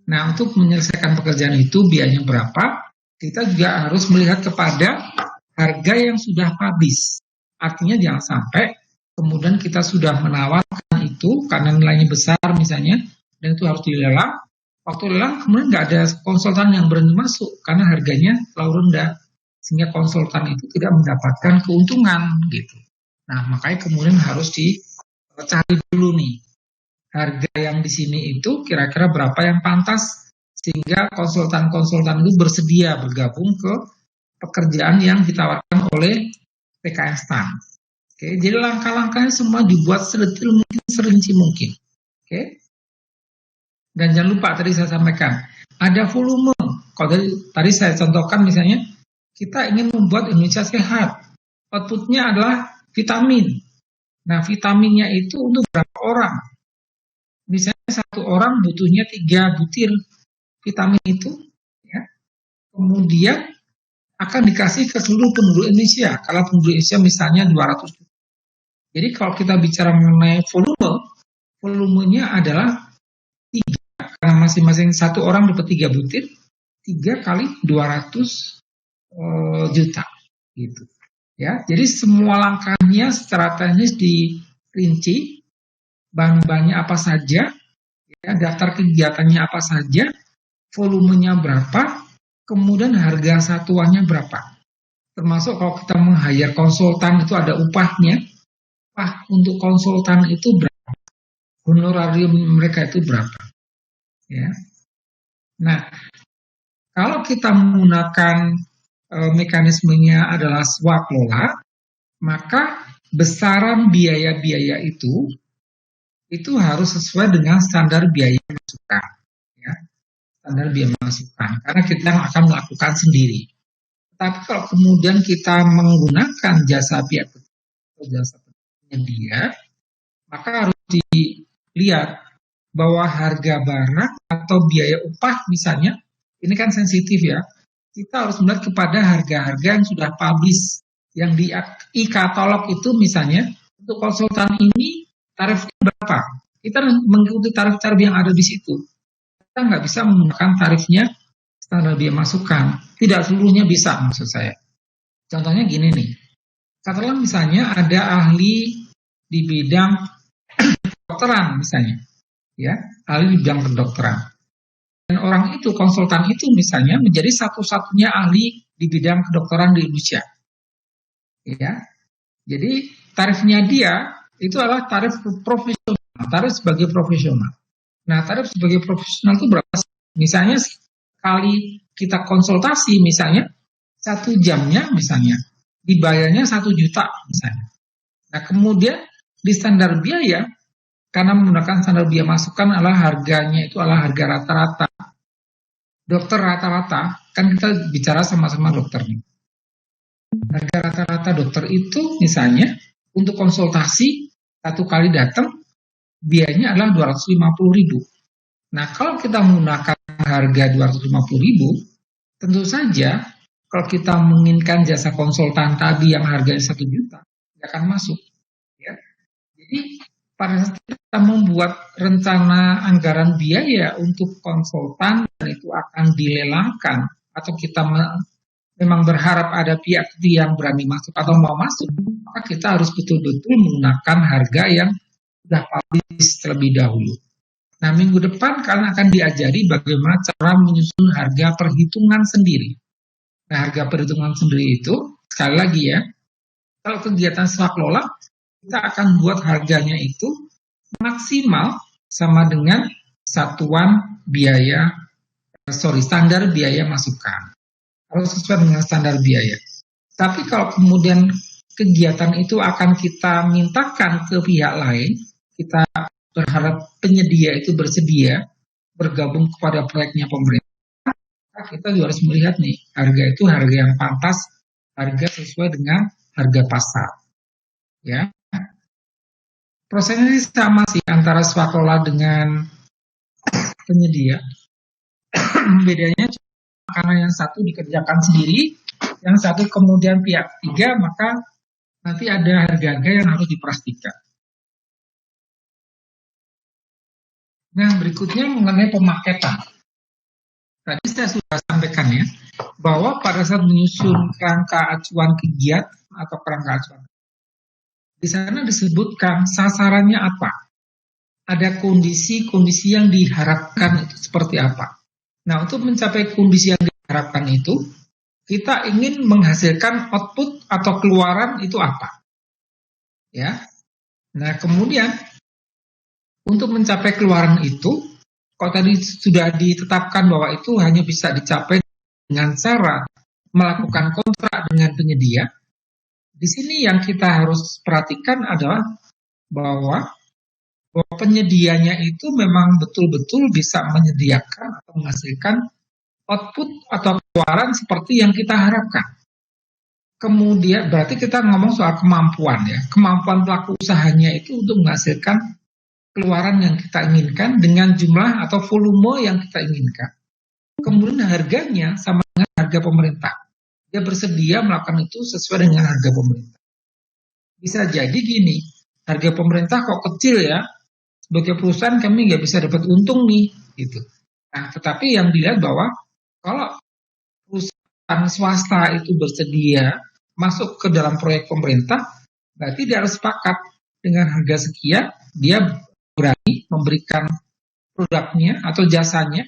Nah, untuk menyelesaikan pekerjaan itu biayanya berapa, kita juga harus melihat kepada harga yang sudah publish. Artinya jangan sampai kemudian kita sudah menawarkan itu karena nilainya besar misalnya, dan itu harus dilelang. Waktu lelang kemudian nggak ada konsultan yang berani masuk karena harganya terlalu rendah. Sehingga konsultan itu tidak mendapatkan keuntungan gitu. Nah, makanya kemudian harus dicari dulu nih. Harga yang di sini itu kira-kira berapa yang pantas sehingga konsultan-konsultan itu bersedia bergabung ke pekerjaan yang ditawarkan oleh PKN STAN. Oke, jadi langkah-langkahnya semua dibuat sedetail mungkin, serinci mungkin. Oke. Dan jangan lupa tadi saya sampaikan, ada volume. Kalau tadi saya contohkan misalnya, kita ingin membuat Indonesia sehat. Outputnya adalah vitamin. Nah, vitaminnya itu untuk berapa orang? Misalnya satu orang butuhnya 3 butir vitamin itu. Ya. Kemudian akan dikasih ke seluruh penduduk Indonesia. Kalau penduduk Indonesia misalnya 200 juta. Jadi kalau kita bicara mengenai volumenya adalah 3. Karena masing-masing satu orang dapat 3 butir, 3 kali 200 juta. Gitu. Ya, jadi semua langkahnya secara teknis dirinci, bahan-bahannya apa saja, ya, daftar kegiatannya apa saja, volumenya berapa, kemudian harga satuannya berapa. Termasuk kalau kita meng-hire konsultan itu ada upahnya, untuk konsultan itu berapa, honorarium mereka itu berapa. Ya. Nah, kalau kita menggunakan mekanismenya adalah swakelola, maka besaran biaya-biaya itu harus sesuai dengan standar biaya masukan, ya, standar biaya masukan, karena kita akan melakukan sendiri. Tapi kalau kemudian kita menggunakan jasa pihak atau jasa penyedia, maka harus dilihat bahwa harga barang atau biaya upah misalnya, ini kan sensitif ya. Kita harus melihat kepada harga-harga yang sudah publish, yang di e-katalog itu misalnya, untuk konsultan ini tarifnya berapa. Kita mengikuti tarif-tarif yang ada di situ. Kita nggak bisa menggunakan tarifnya standar biaya masukan. Tidak seluruhnya bisa maksud saya. Contohnya gini nih, katakanlah misalnya ada ahli di bidang kedokteran misalnya, ya, ahli di bidang kedokteran. Dan orang itu, konsultan itu misalnya menjadi satu-satunya ahli di bidang kedokteran di Indonesia. Ya. Jadi tarifnya dia itu adalah tarif profesional, tarif sebagai profesional. Nah, tarif sebagai profesional itu berapa? Misalnya sekali kita konsultasi misalnya 1 jamnya misalnya dibayarnya 1 juta misalnya. Nah, kemudian di standar biaya, karena menggunakan standar biaya masukan adalah harganya itu adalah harga rata-rata. Dokter rata-rata, kan kita bicara sama-sama dokter nih. Harga rata-rata dokter itu misalnya untuk konsultasi 1 kali datang biayanya adalah 250.000. Nah, kalau kita menggunakan harga 250.000, tentu saja kalau kita menginginkan jasa konsultan tadi yang harganya 1 juta, tidak akan masuk. Ya. Jadi pada saat kita membuat rencana anggaran biaya untuk konsultan dan itu akan dilelangkan atau kita memang berharap ada pihak yang berani masuk atau mau masuk, maka kita harus betul-betul menggunakan harga yang sudah publish terlebih dahulu. Nah, minggu depan kalian akan diajari bagaimana cara menyusun harga perhitungan sendiri. Nah, harga perhitungan sendiri itu, sekali lagi ya, kalau kegiatan swakelola, kita akan buat harganya itu maksimal sama dengan satuan biaya, standar biaya masukan. Harus sesuai dengan standar biaya. Tapi kalau kemudian kegiatan itu akan kita mintakan ke pihak lain, kita berharap penyedia itu bersedia bergabung kepada proyeknya pemerintah, kita juga harus melihat nih, harga itu harga yang pantas, harga sesuai dengan harga pasar. Ya. Prosesnya sama sih antara swakelola dengan penyedia. Bedanya karena yang satu dikerjakan sendiri, yang satu kemudian pihak ketiga, maka nanti ada harga-harga yang harus dipastikan. Nah, berikutnya mengenai pemaketan. Tadi saya sudah sampaikan ya, bahwa pada saat menyusun kerangka acuan kegiatan atau kerangka acuan, di sana disebutkan sasarannya apa. Ada kondisi-kondisi yang diharapkan itu seperti apa. Nah, untuk mencapai kondisi yang diharapkan itu, kita ingin menghasilkan output atau keluaran itu apa. Ya. Nah, kemudian untuk mencapai keluaran itu, kalau tadi sudah ditetapkan bahwa itu hanya bisa dicapai dengan cara melakukan kontrak dengan penyedia, di sini yang kita harus perhatikan adalah bahwa penyedianya itu memang betul-betul bisa menyediakan atau menghasilkan output atau keluaran seperti yang kita harapkan. Kemudian berarti kita ngomong soal kemampuan ya. Kemampuan pelaku usahanya itu untuk menghasilkan keluaran yang kita inginkan dengan jumlah atau volume yang kita inginkan. Kemudian harganya sama dengan harga pemerintah. Dia bersedia melakukan itu sesuai dengan harga pemerintah. Bisa jadi gini, harga pemerintah kok kecil ya, sebagai perusahaan kami nggak bisa dapat untung nih, gitu. Nah, tetapi yang dilihat bahwa kalau perusahaan swasta itu bersedia masuk ke dalam proyek pemerintah, berarti dia harus sepakat dengan harga sekian, dia berani memberikan produknya atau jasanya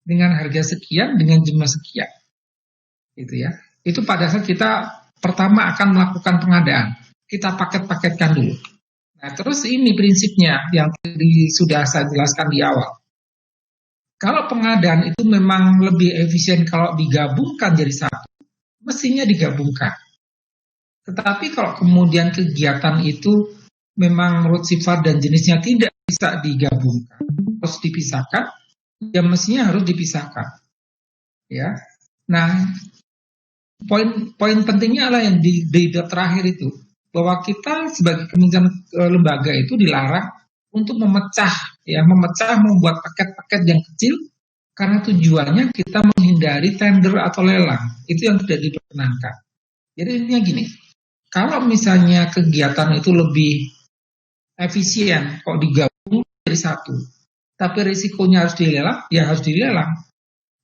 dengan harga sekian, dengan jumlah sekian, gitu ya. Itu pada saat kita pertama akan melakukan pengadaan, kita paket-paketkan dulu. Nah, terus ini prinsipnya yang tadi sudah saya jelaskan di awal. Kalau pengadaan itu memang lebih efisien kalau digabungkan jadi satu, mestinya digabungkan. Tetapi kalau kemudian kegiatan itu memang menurut sifat dan jenisnya tidak bisa digabungkan, harus dipisahkan, ya mestinya harus dipisahkan. Ya. Nah, poin pentingnya adalah yang di terakhir itu, bahwa kita sebagai kementerian lembaga itu dilarang untuk memecah, membuat paket-paket yang kecil, karena tujuannya kita menghindari tender atau lelang. Itu yang tidak diperkenankan. Jadi intinya gini, kalau misalnya kegiatan itu lebih efisien kok digabung jadi satu, tapi risikonya harus dilelang, ya harus dilelang.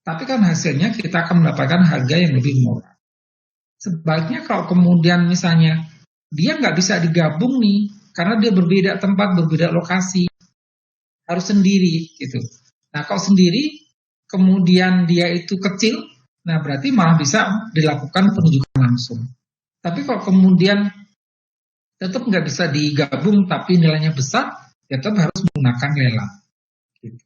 Tapi kan hasilnya kita akan mendapatkan harga yang lebih murah. Sebaliknya kalau kemudian misalnya dia nggak bisa digabung nih, karena dia berbeda tempat, berbeda lokasi, harus sendiri gitu. Nah kalau sendiri, kemudian dia itu kecil, nah berarti malah bisa dilakukan penunjukan langsung. Tapi kalau kemudian tetap nggak bisa digabung tapi nilainya besar, ya tetap harus menggunakan lelang. Gitu.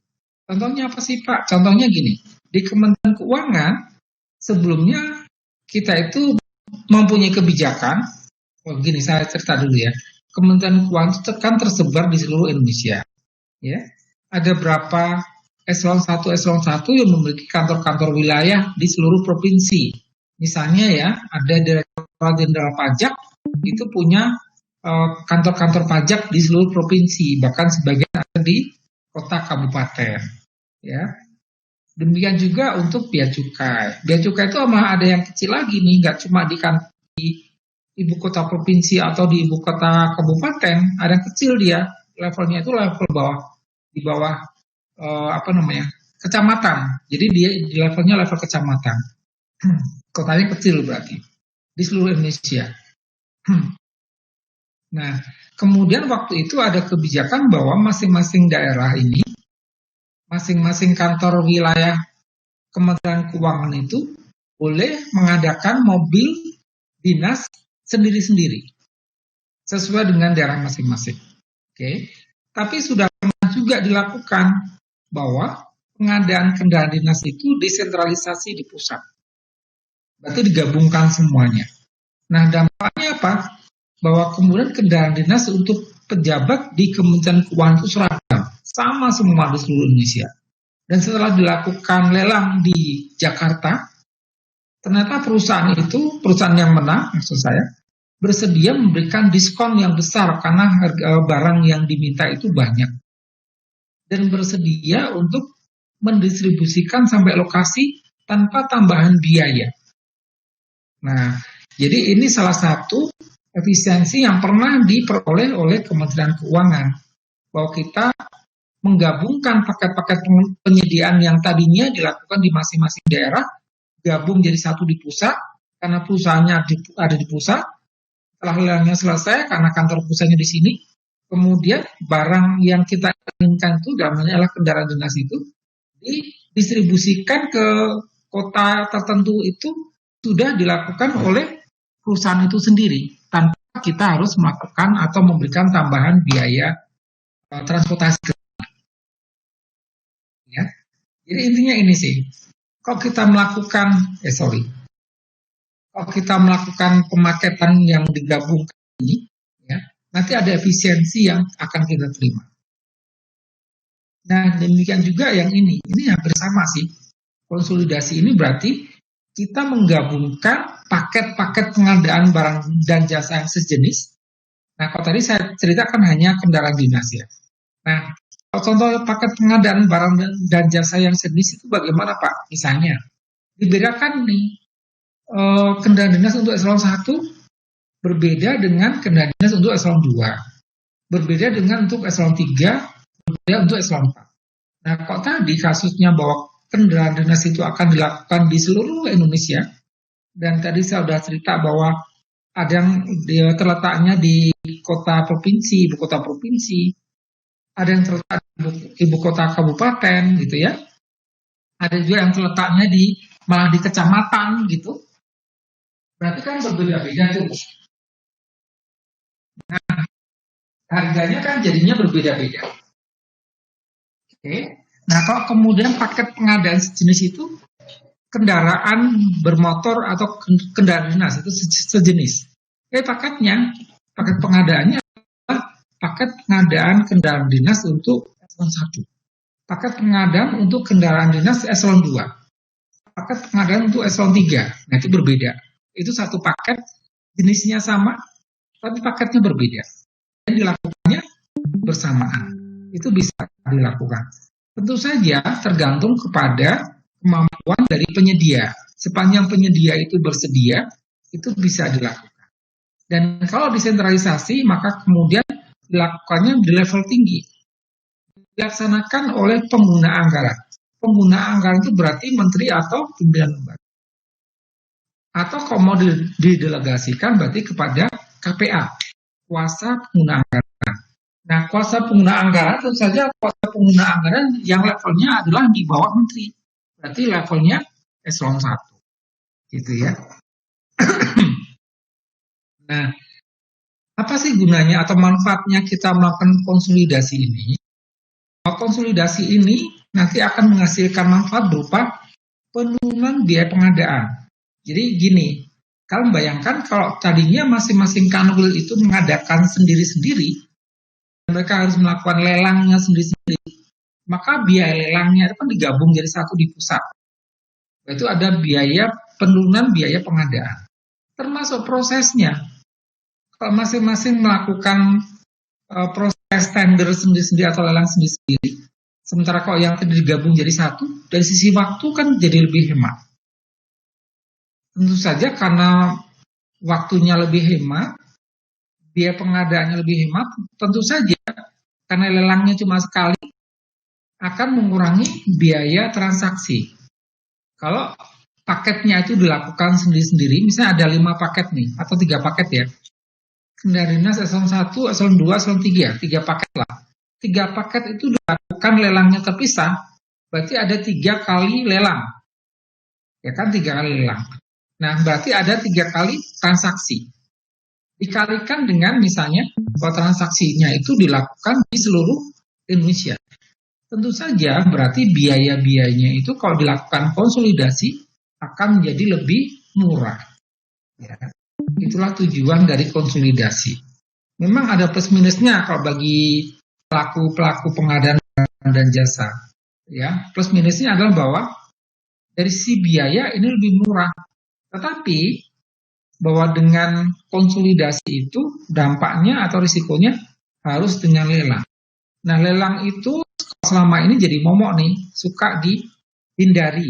Contohnya apa sih Pak? Contohnya gini, di Kementerian Keuangan sebelumnya kita itu mempunyai kebijakan, gini saya cerita dulu ya, Kementerian Keuangan itu kan tersebar di seluruh Indonesia. Ya, ada berapa eselon 1 yang memiliki kantor-kantor wilayah di seluruh provinsi. Misalnya ya, ada Direktorat Jenderal Pajak itu punya kantor-kantor pajak di seluruh provinsi, bahkan sebagian ada di kota kabupaten. Ya, demikian juga untuk bea cukai. Bea cukai itu malah ada yang kecil lagi nih, nggak cuma di ibu kota provinsi atau di ibu kota kabupaten, ada yang kecil dia, levelnya itu level bawah, di bawah kecamatan. Jadi dia di levelnya level kecamatan. Kotanya kecil berarti di seluruh Indonesia. Nah, kemudian waktu itu ada kebijakan bahwa masing-masing daerah ini, masing-masing kantor wilayah Kementerian Keuangan itu boleh mengadakan mobil dinas sendiri-sendiri sesuai dengan daerah masing-masing. Oke. Tapi sudah pernah juga dilakukan bahwa pengadaan kendaraan dinas itu desentralisasi di pusat. Berarti digabungkan semuanya. Nah, dampaknya apa? Bahwa kemudian kendaraan dinas untuk pejabat di Kementerian Keuangan itu seragam, sama semua di seluruh Indonesia. Dan setelah dilakukan lelang di Jakarta, ternyata perusahaan itu, perusahaan yang menang, maksud saya, bersedia memberikan diskon yang besar karena harga barang yang diminta itu banyak. Dan bersedia untuk mendistribusikan sampai lokasi tanpa tambahan biaya. Nah, jadi ini salah satu efisiensi yang pernah diperoleh oleh Kementerian Keuangan. Bahwa kita menggabungkan paket-paket penyediaan yang tadinya dilakukan di masing-masing daerah, gabung jadi satu di pusat, karena perusahaannya ada di pusat. Setelah lelangnya selesai, karena kantor pusatnya di sini, kemudian barang yang kita inginkan itu, dalamnya adalah kendaraan dinas itu, didistribusikan ke kota tertentu itu sudah dilakukan oleh perusahaan itu sendiri, tanpa kita harus melakukan atau memberikan tambahan biaya transportasi. Ya. Jadi intinya ini sih, kalau kita melakukan, kalau kita melakukan pemaketan yang digabungkan ini, ya, nanti ada efisiensi yang akan kita terima. Nah, demikian juga yang ini hampir sama sih. Konsolidasi ini berarti kita menggabungkan paket-paket pengadaan barang dan jasa yang sejenis. Nah, kalau tadi saya ceritakan hanya kendaraan dinas ya. Nah, kalau contoh paket pengadaan barang dan jasa yang sejenis itu bagaimana Pak? Misalnya, dibedakan nih, kendaraan dinas untuk eselon 1 berbeda dengan kendaraan dinas untuk eselon 2. Berbeda dengan untuk eselon 3, berbeda untuk eselon 4. Nah, kalau tadi kasusnya bahwa kendaraan dinas itu akan dilakukan di seluruh Indonesia, dan tadi saya sudah cerita bahwa ada yang terletaknya di kota provinsi, ibu kota provinsi, ada yang terletak di ibu kota kabupaten, gitu ya. Ada juga yang terletaknya malah di kecamatan, gitu. Berarti kan berbeda-beda tuh. Nah, harganya kan jadinya berbeda-beda. Oke. Nah, kalau kemudian paket pengadaan sejenis itu kendaraan bermotor atau kendaraan dinas itu sejenis. Paket pengadaannya adalah paket pengadaan kendaraan dinas untuk eselon 1. Paket pengadaan untuk kendaraan dinas eselon 2. Paket pengadaan untuk eselon 3. Nah, itu berbeda. Itu satu paket, jenisnya sama, tapi paketnya berbeda. Dan dilakukannya bersamaan. Itu bisa dilakukan. Tentu saja tergantung kepada kemampuan dari penyedia. Sepanjang penyedia itu bersedia, itu bisa dilakukan. Dan kalau desentralisasi, maka kemudian dilakukannya di level tinggi. Dilaksanakan oleh pengguna anggaran. Pengguna anggaran itu berarti menteri atau pimpinan lembaga. Atau kalau mau didelegasikan berarti kepada KPA, kuasa pengguna anggaran. Nah, kuasa pengguna anggaran tentu saja kuasa pengguna anggaran yang levelnya adalah di bawah menteri. Berarti levelnya eselon 1. Gitu ya. Nah, apa sih gunanya atau manfaatnya kita melakukan konsolidasi ini? Konsolidasi ini nanti akan menghasilkan manfaat berupa penurunan biaya pengadaan. Jadi gini, kalian bayangkan kalau tadinya masing-masing kanwil itu mengadakan sendiri-sendiri, mereka harus melakukan lelangnya sendiri-sendiri, maka biaya lelangnya itu kan digabung jadi satu di pusat. Itu ada biaya penurunan biaya pengadaan, termasuk prosesnya. Kalau masing-masing melakukan proses tender sendiri-sendiri atau lelang sendiri-sendiri, sementara kalau yang tadi digabung jadi satu, dari sisi waktu kan jadi lebih hemat. Tentu saja karena waktunya lebih hemat, biaya pengadaannya lebih hemat, tentu saja karena lelangnya cuma sekali, akan mengurangi biaya transaksi. Kalau paketnya itu dilakukan sendiri-sendiri, misalnya ada 5 paket nih, atau 3 paket ya, kendaraan dinas eselon 1, eselon 2, eselon 3, 3 paket lah. 3 paket itu dilakukan lelangnya terpisah, berarti ada 3 kali lelang. Ya kan, 3 kali lelang. Nah, berarti ada 3 kali transaksi. Dikalikan dengan misalnya bahwa transaksinya itu dilakukan di seluruh Indonesia. Tentu saja berarti biaya-biayanya itu kalau dilakukan konsolidasi akan menjadi lebih murah. Ya. Itulah tujuan dari konsolidasi. Memang ada plus minusnya kalau bagi pelaku pengadaan dan jasa. Ya, plus minusnya adalah bahwa dari sisi biaya ini lebih murah. Tetapi bahwa dengan konsolidasi itu dampaknya atau risikonya harus dengan lelang. Nah, lelang itu selama ini jadi momok nih, suka dihindari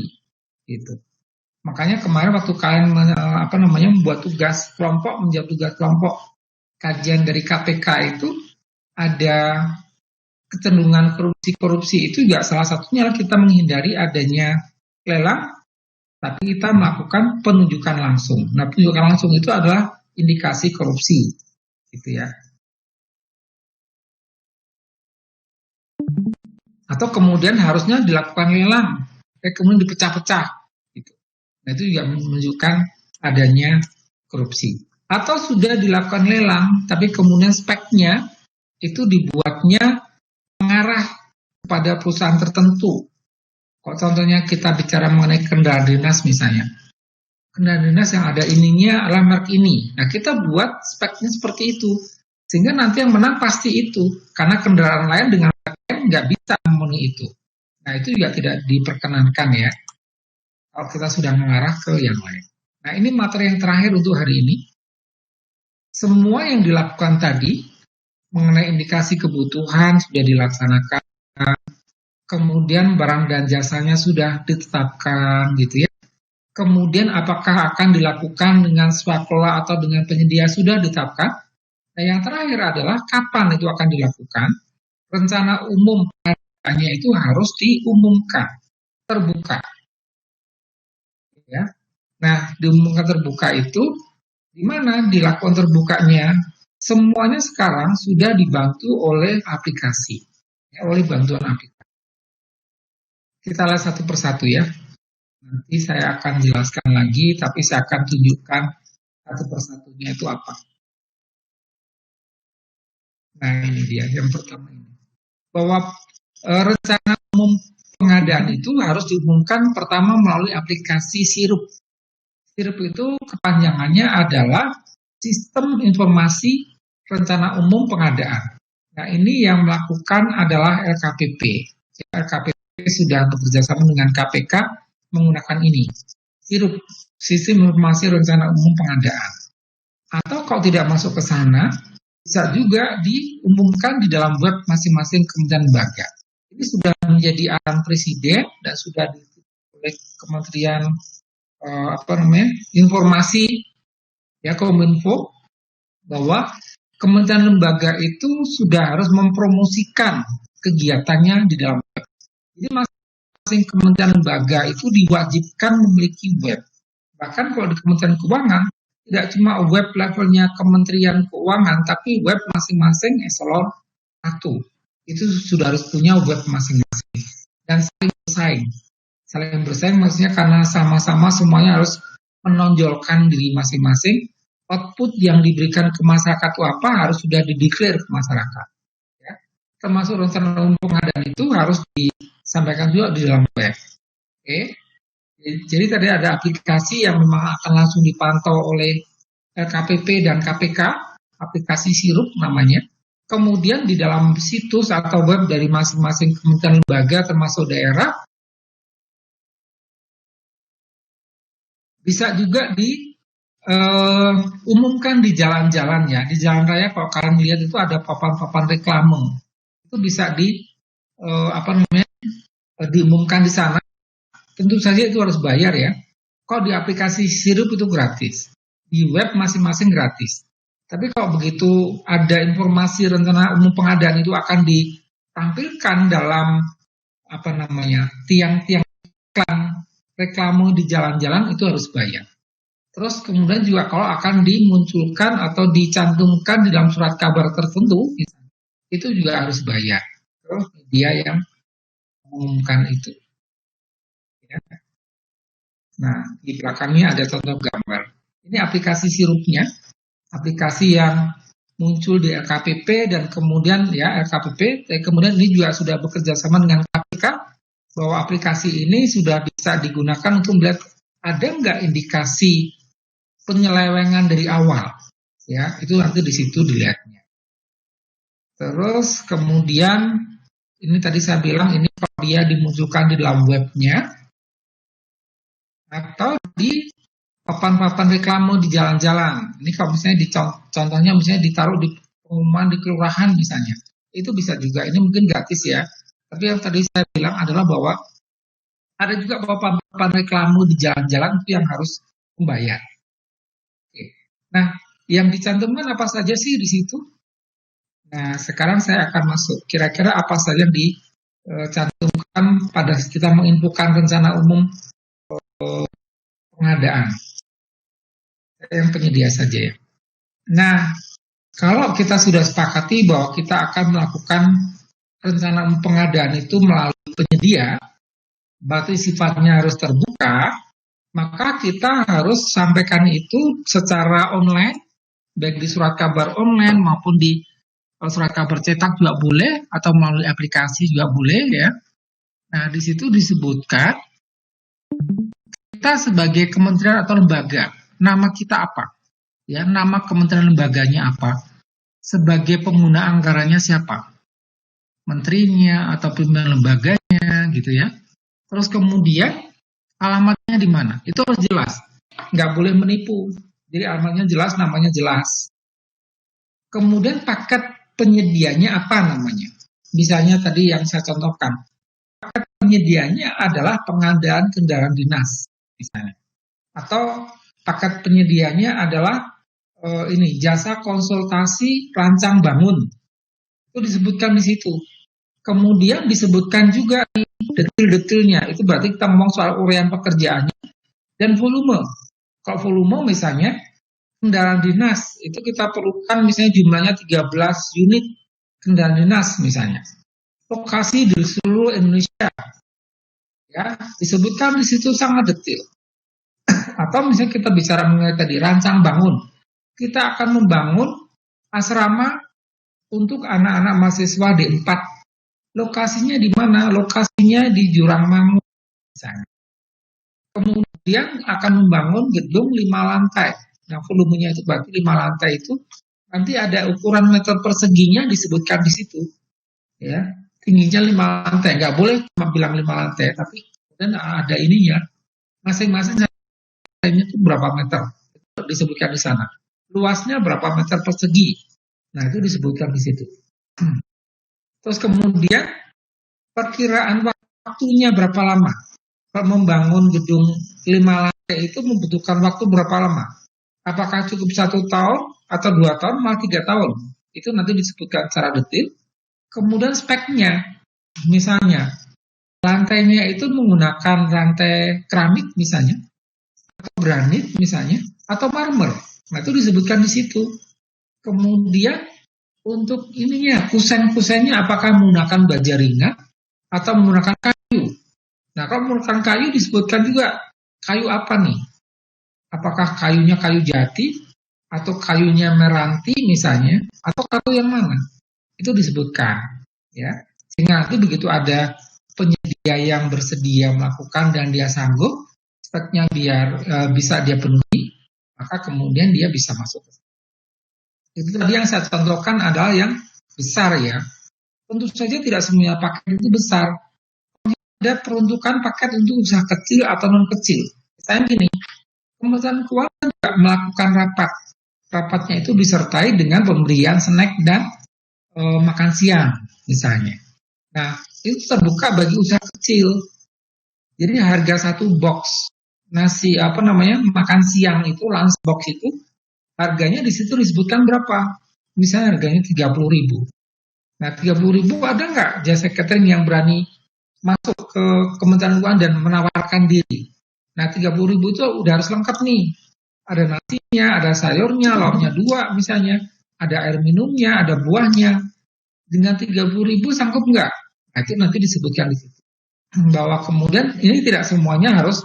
gitu. Makanya kemarin waktu kalian membuat tugas kelompok, menjawab tugas kelompok kajian dari KPK itu ada kecenderungan korupsi itu juga salah satunya adalah kita menghindari adanya lelang, tapi kita melakukan penunjukan langsung. Nah, penunjukan langsung itu adalah indikasi korupsi, gitu ya. Atau kemudian harusnya dilakukan lelang, kemudian dipecah-pecah, gitu. Nah, itu juga menunjukkan adanya korupsi. Atau sudah dilakukan lelang, tapi kemudian speknya itu dibuatnya mengarah kepada perusahaan tertentu. Kalau contohnya kita bicara mengenai kendaraan dinas misalnya. Kendaraan dinas yang ada ininya adalah merek ini. Nah, kita buat speknya seperti itu. Sehingga nanti yang menang pasti itu. Karena kendaraan lain dengan merek lain nggak bisa memenuhi itu. Nah, itu juga tidak diperkenankan ya. Kalau kita sudah mengarah ke yang lain. Nah, ini materi yang terakhir untuk hari ini. Semua yang dilakukan tadi mengenai indikasi kebutuhan sudah dilaksanakan. Kemudian barang dan jasanya sudah ditetapkan gitu ya. Kemudian apakah akan dilakukan dengan swakelola atau dengan penyedia sudah ditetapkan. Nah, yang terakhir adalah kapan itu akan dilakukan. Rencana umum pengadaannya itu harus diumumkan terbuka. Ya. Nah, diumumkan terbuka itu di mana dilakukan terbukanya? Semuanya sekarang sudah dibantu oleh aplikasi, ya, oleh bantuan aplikasi. Kita lihat satu persatu ya. Nanti saya akan jelaskan lagi, tapi saya akan tunjukkan satu persatunya itu apa. Nah, ini dia yang pertama ini. Bahwa rencana umum pengadaan itu harus diumumkan pertama melalui aplikasi SIRUP. SIRUP itu kepanjangannya adalah Sistem Informasi Rencana Umum Pengadaan. Nah, ini yang melakukan adalah LKPP. LKPP sudah bekerjasama dengan KPK menggunakan ini, SIRUP, Sistem Informasi Rencana Umum Pengadaan. Atau kalau tidak masuk ke sana, bisa juga diumumkan di dalam web masing-masing kementerian lembaga. Ini sudah menjadi arahan Presiden dan sudah ditulis oleh Kementerian Informasi ya Kominfo bahwa kementerian lembaga itu sudah harus mempromosikan kegiatannya di dalam web. Jadi masing-masing kementerian lembaga itu diwajibkan memiliki web. Bahkan kalau di Kementerian Keuangan, tidak cuma web levelnya Kementerian Keuangan, tapi web masing-masing eselon 1. Itu sudah harus punya web masing-masing. Dan saling bersaing. Saling bersaing maksudnya karena sama-sama semuanya harus menonjolkan diri masing-masing. Output yang diberikan ke masyarakat itu apa harus sudah dideklar ke masyarakat. Ya. Termasuk rencana umum pengadaan itu harus disampaikan juga di dalam web. Oke. Jadi tadi ada aplikasi yang memang akan langsung dipantau oleh LKPP dan KPK, aplikasi Sirup namanya. Kemudian di dalam situs atau web dari masing-masing kementerian lembaga termasuk daerah, bisa juga diumumkan di jalan-jalan ya. Di jalan raya kalau kalian lihat itu ada papan-papan reklame. Itu bisa diumumkan di sana. Tentu saja itu harus bayar ya. Kalau di aplikasi Sirup itu gratis. Di web masing-masing gratis. Tapi kalau begitu ada informasi rencana umum pengadaan itu akan ditampilkan dalam tiang-tiang iklan reklame di jalan-jalan itu harus bayar. Terus kemudian juga kalau akan dimunculkan atau dicantumkan di dalam surat kabar tertentu, itu juga harus bayar. Terus dia yang mengumumkan itu. Ya. Nah, di belakangnya ada contoh gambar. Ini aplikasi Sirupnya, aplikasi yang muncul di LKPP dan kemudian ya LKPP, dan kemudian ini juga sudah bekerja sama dengan KPK bahwa aplikasi ini sudah bisa digunakan untuk melihat ada nggak indikasi penyelewengan dari awal, ya itu nanti di situ dilihatnya. Terus kemudian ini tadi saya bilang ini kalau dia dimunculkan di dalam webnya atau di papan-papan reklame di jalan-jalan. Ini kalau misalnya contohnya misalnya ditaruh di pengumuman di kelurahan misalnya, itu bisa juga. Ini mungkin gratis ya. Tapi yang tadi saya bilang adalah bahwa ada juga papan-papan reklame di jalan-jalan itu yang harus membayar. Oke. Nah, yang dicantumkan apa saja sih di situ? Nah, sekarang saya akan masuk. Kira-kira apa saja yang dicantumkan pada kita menginfokan rencana umum pengadaan. Yang penyedia saja ya. Nah, kalau kita sudah sepakati bahwa kita akan melakukan rencana pengadaan itu melalui penyedia, berarti sifatnya harus terbuka, maka kita harus sampaikan itu secara online, baik di surat kabar online maupun di surat kabar cetak juga boleh, atau melalui aplikasi juga boleh ya. Nah, di situ disebutkan kita sebagai kementerian atau lembaga, nama kita apa? Ya, nama kementerian lembaganya apa? Sebagai pengguna anggarannya siapa? Menterinya atau pimpinan lembaganya gitu ya. Terus kemudian alamatnya di mana? Itu harus jelas. Nggak boleh menipu. Jadi alamatnya jelas, namanya jelas. Kemudian paket penyedianya apa namanya? Misalnya tadi yang saya contohkan. Paket penyedianya adalah pengadaan kendaraan dinas misalnya. Atau paket penyedianya adalah jasa konsultasi rancang bangun. Itu disebutkan di situ. Kemudian disebutkan juga detail-detailnya. Itu berarti kita ngomong soal uraian pekerjaannya dan volume. Kalau volume misalnya kendaraan dinas itu kita perlukan misalnya jumlahnya 13 unit kendaraan dinas misalnya. Lokasi di seluruh Indonesia. Ya, disebutkan di situ sangat detail. Atau misalnya kita bicara mengenai tadi rancang bangun. Kita akan membangun asrama untuk anak-anak mahasiswa D4. Lokasinya di mana? Lokasinya di Jurangmangu misalnya. Kemudian akan membangun gedung 5 lantai. Nah, volumenya itu berarti 5 lantai itu nanti ada ukuran meter perseginya disebutkan di situ. Ya, tingginya 5 lantai. Nggak boleh cuma bilang 5 lantai, tapi kemudian ada ininya. Masing-masing lantainya itu berapa meter? Itu disebutkan di sana. Luasnya berapa meter persegi? Nah, itu disebutkan di situ. Terus kemudian perkiraan waktunya berapa lama? Membangun gedung 5 lantai itu membutuhkan waktu berapa lama? Apakah cukup 1 tahun atau 2 tahun, malah 3 tahun? Itu nanti disebutkan secara detail. Kemudian speknya, misalnya lantainya itu menggunakan rantai keramik misalnya, atau granit misalnya, atau marmer. Nah, itu disebutkan di situ. Kemudian untuk ininya, kusen-kusennya apakah menggunakan baja ringan atau menggunakan kayu. Nah, kalau menggunakan kayu disebutkan juga kayu apa nih? Apakah kayunya kayu jati atau kayunya meranti misalnya, atau kayu yang mana? Itu disebutkan, ya. Sehingga nanti begitu ada penyedia yang bersedia melakukan dan dia sanggup, speknya biar bisa dia penuhi, maka kemudian dia bisa masuk. Itu tadi yang saya contohkan adalah yang besar ya. Tentu saja tidak semua paket itu besar. Ada peruntukan paket untuk usaha kecil atau non kecil. Misalnya gini, Kementerian Keuangan juga melakukan rapat. Rapatnya itu disertai dengan pemberian snack dan makan siang misalnya. Nah, itu terbuka bagi usaha kecil. Jadi harga satu box nasi makan siang itu, lunch box itu harganya di situ disebutkan berapa? Misalnya harganya 30.000. Nah, 30.000 ada nggak jasa catering yang berani masuk ke Kementerian Keuangan dan menawarkan diri? Nah, 30.000 itu udah harus lengkap nih. Ada nasinya, ada sayurnya, lauknya 2 misalnya, ada air minumnya, ada buahnya. Dengan 30.000 sanggup nggak? Nah, itu nanti disebutkan di situ. Bahwa kemudian ini tidak semuanya harus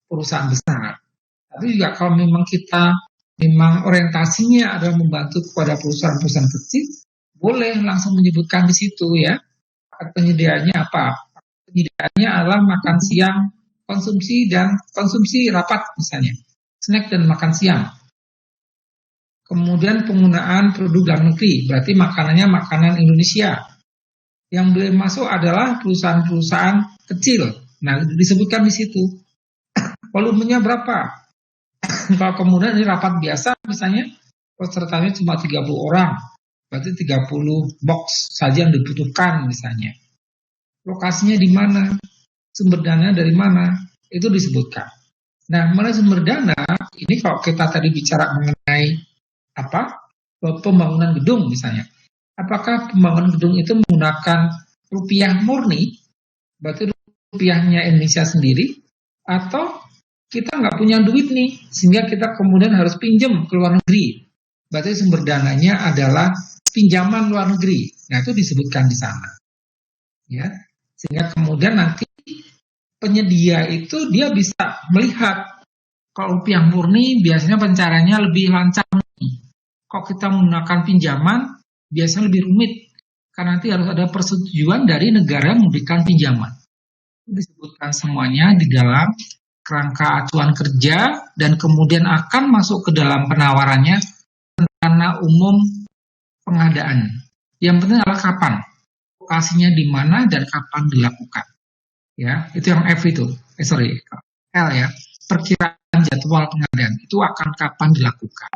perusahaan besar. Tapi juga kalau memang orientasinya adalah membantu kepada perusahaan-perusahaan kecil, boleh langsung menyebutkan di situ ya. Penyediaannya apa? Penyediaannya adalah makan siang, konsumsi rapat misalnya, snack dan makan siang. Kemudian penggunaan produk dalam negeri, berarti makanannya makanan Indonesia. Yang boleh masuk adalah perusahaan-perusahaan kecil. Nah, disebutkan di situ. Volumenya berapa? Kalau kemudian ini rapat biasa misalnya, pesertanya cuma 30 orang, berarti 30 box saja yang dibutuhkan misalnya. Lokasinya di mana? Sumber dana dari mana? Itu disebutkan. Nah, mengenai sumber dana, ini kalau kita tadi bicara mengenai pembangunan gedung misalnya. Apakah pembangunan gedung itu menggunakan rupiah murni, berarti rupiahnya Indonesia sendiri, atau kita nggak punya duit nih, sehingga kita kemudian harus pinjam ke luar negeri. Berarti sumber dananya adalah pinjaman luar negeri. Nah, itu disebutkan di sana. Ya, sehingga kemudian nanti penyedia itu dia bisa melihat kalau rupiah murni biasanya pencariannya lebih lancar nih. Kalau kita menggunakan pinjaman biasanya lebih rumit karena nanti harus ada persetujuan dari negara yang memberikan pinjaman. Disebutkan semuanya di dalam kerangka acuan kerja dan kemudian akan masuk ke dalam penawarannya rencana umum pengadaan. Yang penting adalah kapan, lokasinya di mana dan kapan dilakukan. Ya, itu yang F itu. L ya. Perkiraan jadwal pengadaan itu akan kapan dilakukan.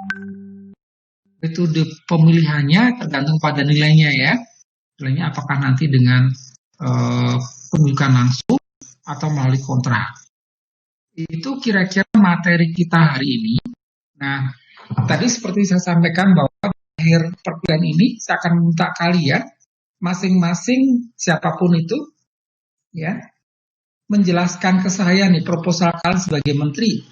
Itu pemilihannya tergantung pada nilainya ya. Nilainya apakah nanti dengan pemilikan langsung atau melalui kontrak. Itu kira-kira materi kita hari ini. Nah, tadi seperti saya sampaikan bahwa akhir perkuliahan ini saya akan minta kalian masing-masing siapapun itu ya menjelaskan ke saya nih proposal kalian sebagai menteri,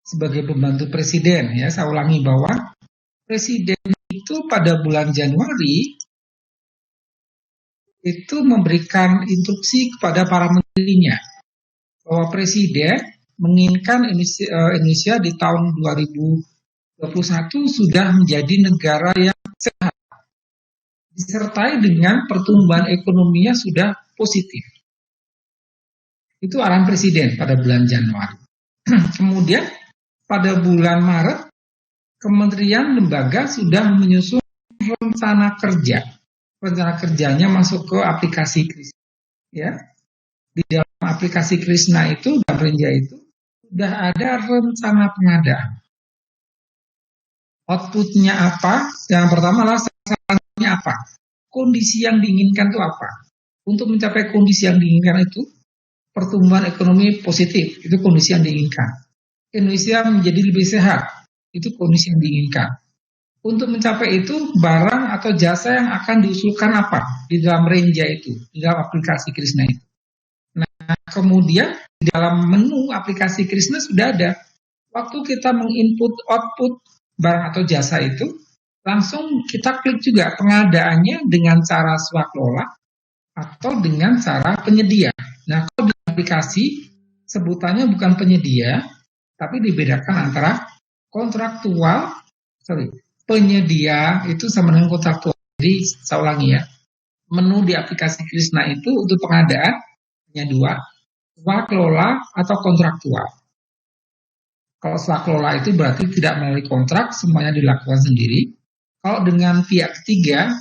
sebagai pembantu presiden ya. Saya ulangi bahwa presiden itu pada bulan Januari itu memberikan instruksi kepada para menterinya bahwa presiden menginginkan Indonesia di tahun 2021 sudah menjadi negara yang sehat, disertai dengan pertumbuhan ekonominya sudah positif. Itu arahan presiden pada bulan Januari. Kemudian pada bulan Maret, kementerian lembaga sudah menyusun rencana kerja. Rencana kerjanya masuk ke aplikasi Krisna. Ya. Di dalam aplikasi Krisna itu, dalam Renja itu, sudah ada rencana pengadaan. Outputnya apa? Yang pertama adalah sasarannya apa? Kondisi yang diinginkan itu apa? Untuk mencapai kondisi yang diinginkan itu, pertumbuhan ekonomi positif, itu kondisi yang diinginkan. Indonesia menjadi lebih sehat, itu kondisi yang diinginkan. Untuk mencapai itu, barang atau jasa yang akan diusulkan apa? Di dalam Renja itu, di dalam aplikasi Krisna itu. Nah, kemudian di dalam menu aplikasi Krisna sudah ada waktu kita menginput output barang atau jasa itu, langsung kita klik juga pengadaannya dengan cara swakelola atau dengan cara penyedia. Nah, kalau di aplikasi sebutannya bukan penyedia, tapi dibedakan antara kontraktual, penyedia itu sama dengan kontraktual. Jadi saya ulangi ya, menu di aplikasi Krisna itu untuk pengadaan hanya dua, swakelola atau kontraktual. Kalau swakelola itu berarti tidak melalui kontrak, semuanya dilakukan sendiri. Kalau dengan pihak ketiga,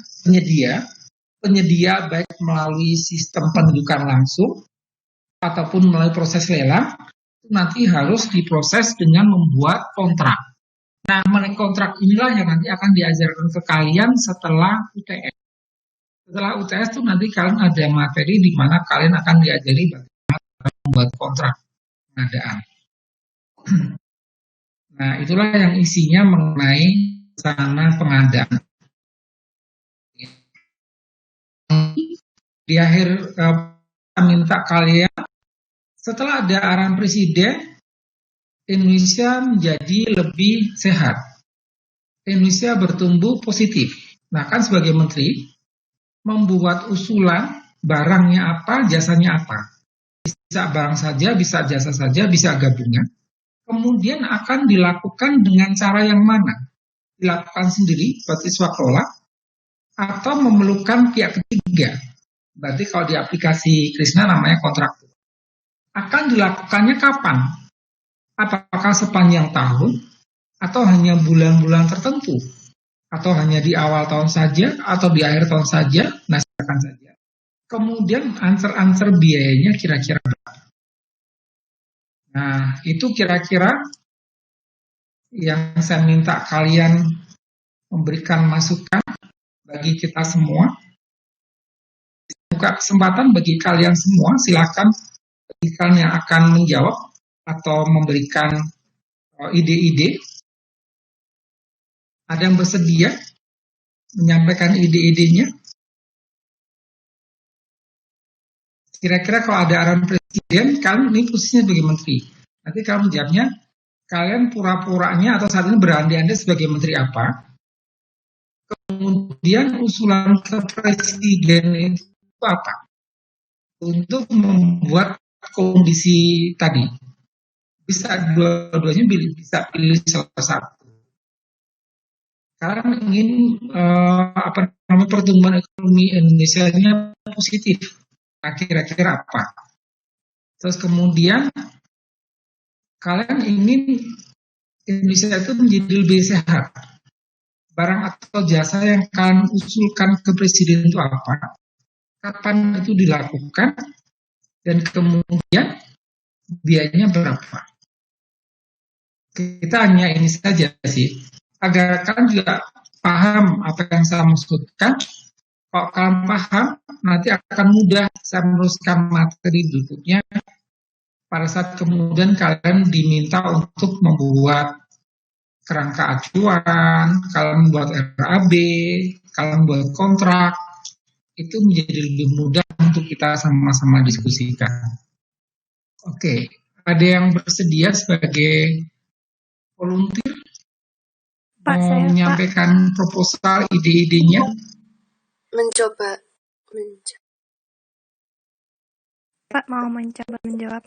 penyedia baik melalui sistem penunjukan langsung ataupun melalui proses lelang, nanti harus diproses dengan membuat kontrak. Nah, mengenai kontrak inilah yang nanti akan diajarkan ke kalian setelah UTS. Setelah UTS itu nanti kalian ada materi di mana kalian akan diajari bagaimana membuat kontrak pengadaan. Nah, itulah yang isinya mengenai sarana pengadaan. Di akhir minta kalian, setelah ada arahan Presiden, Indonesia menjadi lebih sehat. Indonesia bertumbuh positif. Nah, kan sebagai menteri, membuat usulan barangnya apa, jasanya apa. Bisa barang saja, bisa jasa saja, bisa gabungan. Kemudian akan dilakukan dengan cara yang mana? Dilakukan sendiri, berarti swakelola, atau memerlukan pihak ketiga. Berarti kalau di aplikasi Krisna namanya kontrak. Akan dilakukannya kapan? Apakah sepanjang tahun? Atau hanya bulan-bulan tertentu? Atau hanya di awal tahun saja? Atau di akhir tahun saja? Nah, silakan saja. Kemudian answer biayanya kira-kira berapa? Nah, itu kira-kira yang saya minta kalian memberikan masukan bagi kita semua. Buka kesempatan bagi kalian semua, silakan bagi kalian yang akan menjawab atau memberikan ide-ide. Ada yang bersedia menyampaikan ide-idenya? Kira-kira kalau ada arahan Presiden, kalian ini posisinya sebagai menteri. Nanti kalau menjawabnya, kalian pura-puranya atau saat ini berandai-andai sebagai menteri apa? Kemudian usulan ke Presiden itu apa? Untuk membuat kondisi tadi. Bisa dua-duanya bisa pilih salah satu. Kalian ingin pertumbuhan ekonomi Indonesia-nya positif. Nah, kira-kira apa? Terus kemudian kalian ingin Indonesia itu menjadi lebih sehat. Barang atau jasa yang kalian usulkan ke Presiden itu apa? Kapan itu dilakukan? Dan kemudian biayanya berapa? Kita hanya ini saja sih. Agar kalian juga paham apa yang saya maksudkan. Kalau kalian paham, nanti akan mudah saya meneruskan materi berikutnya pada saat kemudian kalian diminta untuk membuat kerangka acuan, kalian membuat RAB, kalian membuat kontrak, itu menjadi lebih mudah untuk kita sama-sama diskusikan. Oke, ada yang bersedia sebagai volunteer menyampaikan proposal ide-idenya? Mencoba. Pak mau mencoba menjawab.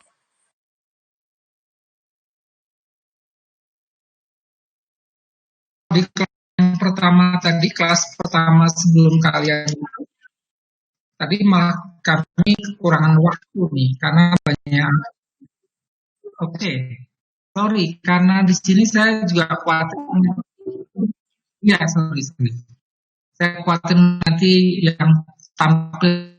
Di kelas yang pertama tadi, kelas pertama sebelum kalian tadi malah kami kekurangan waktu nih karena banyak. Oke, sorry karena di sini saya juga khawatir. Ya, sorry. Saya khawatir nanti yang tampil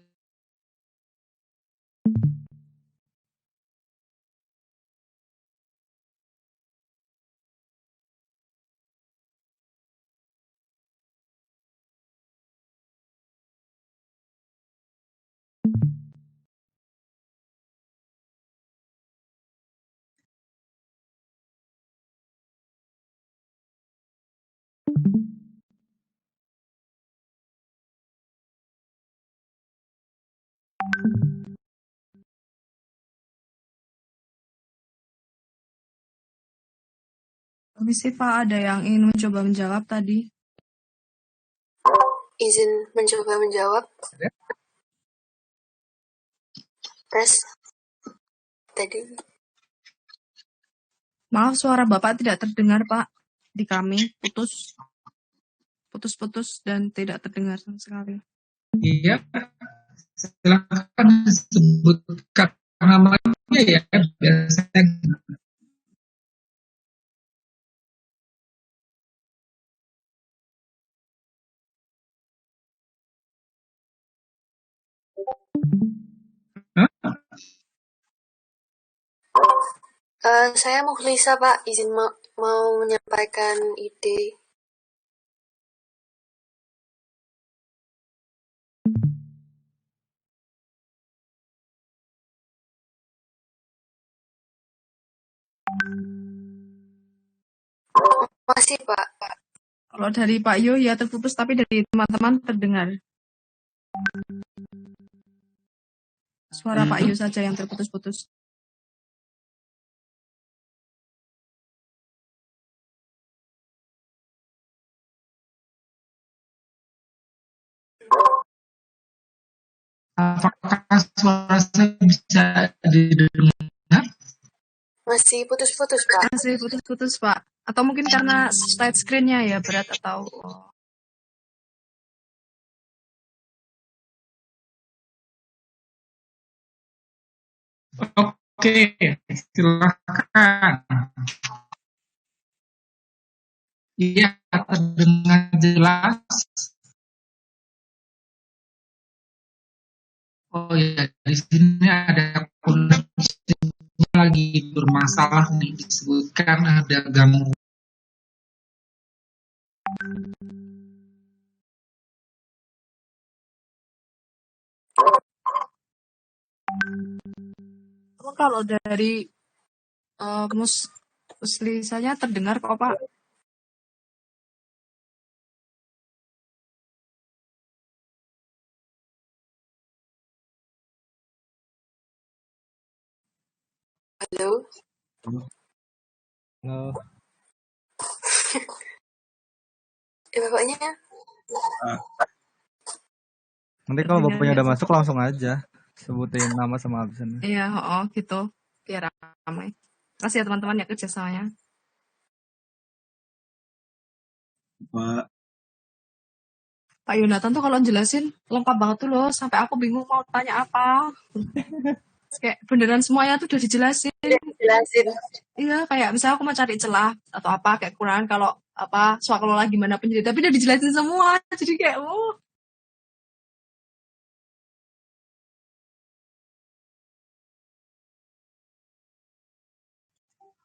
Permisi Pak, ada yang ingin mencoba menjawab tadi. Izin mencoba menjawab. Tes. Tadi. Maaf, suara Bapak tidak terdengar, Pak. Di kami, putus-putus dan tidak terdengar sama sekali. Iya, silakan disebutkan namanya ya, biasanya. Saya Mukhlisa, Pak. Izin mau menyampaikan ide. Masih, Pak. Kalau dari Pak Yo ya terputus, tapi dari teman-teman terdengar. Suara Pak Yo saja yang terputus-putus. Apakah suara saya bisa didengar? Masih putus-putus, Pak. Masih putus-putus, Pak. Atau mungkin karena slide screen-nya ya berat atau... Oke, silakan. Iya, terdengar jelas. Oh ya, di sini ada koneksinya lagi bermasalah nih, disebutkan ada gangguan. Kalau dari Muslisanya terdengar kok, Pak. Halo. Halo. Bapaknya? Nanti kalau bapaknya udah masuk langsung aja sebutin nama sama absennya. Iya, gitu. Biar ramai. Kasih ya teman-teman ya kerjasamanya. Pak Yonatan tuh kalau jelasin lengkap banget tuh loh, sampai aku bingung mau tanya apa. Kayak beneran semuanya tuh udah dijelasin. Iya, kayak misalnya aku mau cari celah atau apa kayak kekurangan kalau apa soal kelola gimana penjelasan, tapi udah dijelasin semua. Jadi kayak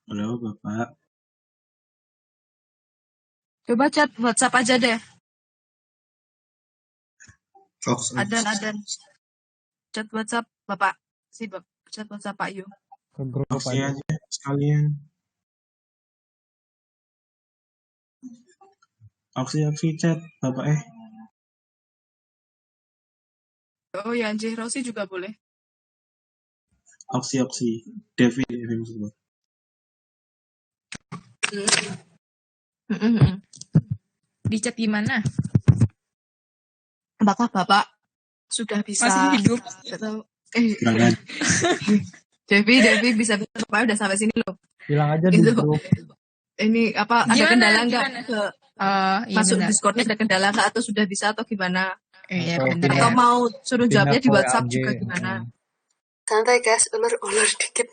Halo Bapak. Coba chat WhatsApp aja deh. Adan. Chat WhatsApp Bapak. Chat WhatsApp Pak Yu. Oksi aja sekalian. Oksi chat Bapak Oh ya, Anjir Rosi juga boleh. Oksi. Devi maksud gue. Di chat gimana? Apakah Bapak sudah bisa masih hidup? Devi bisa Bapak udah sampai sini loh. Bilang aja di grup. Ini apa ada kendala nggak ke masuk benar. Discord-nya, ada kendala nggak atau sudah bisa atau gimana? Iya, atau mau suruh jawabnya di WhatsApp juga gimana? Santai guys, ulur dikit.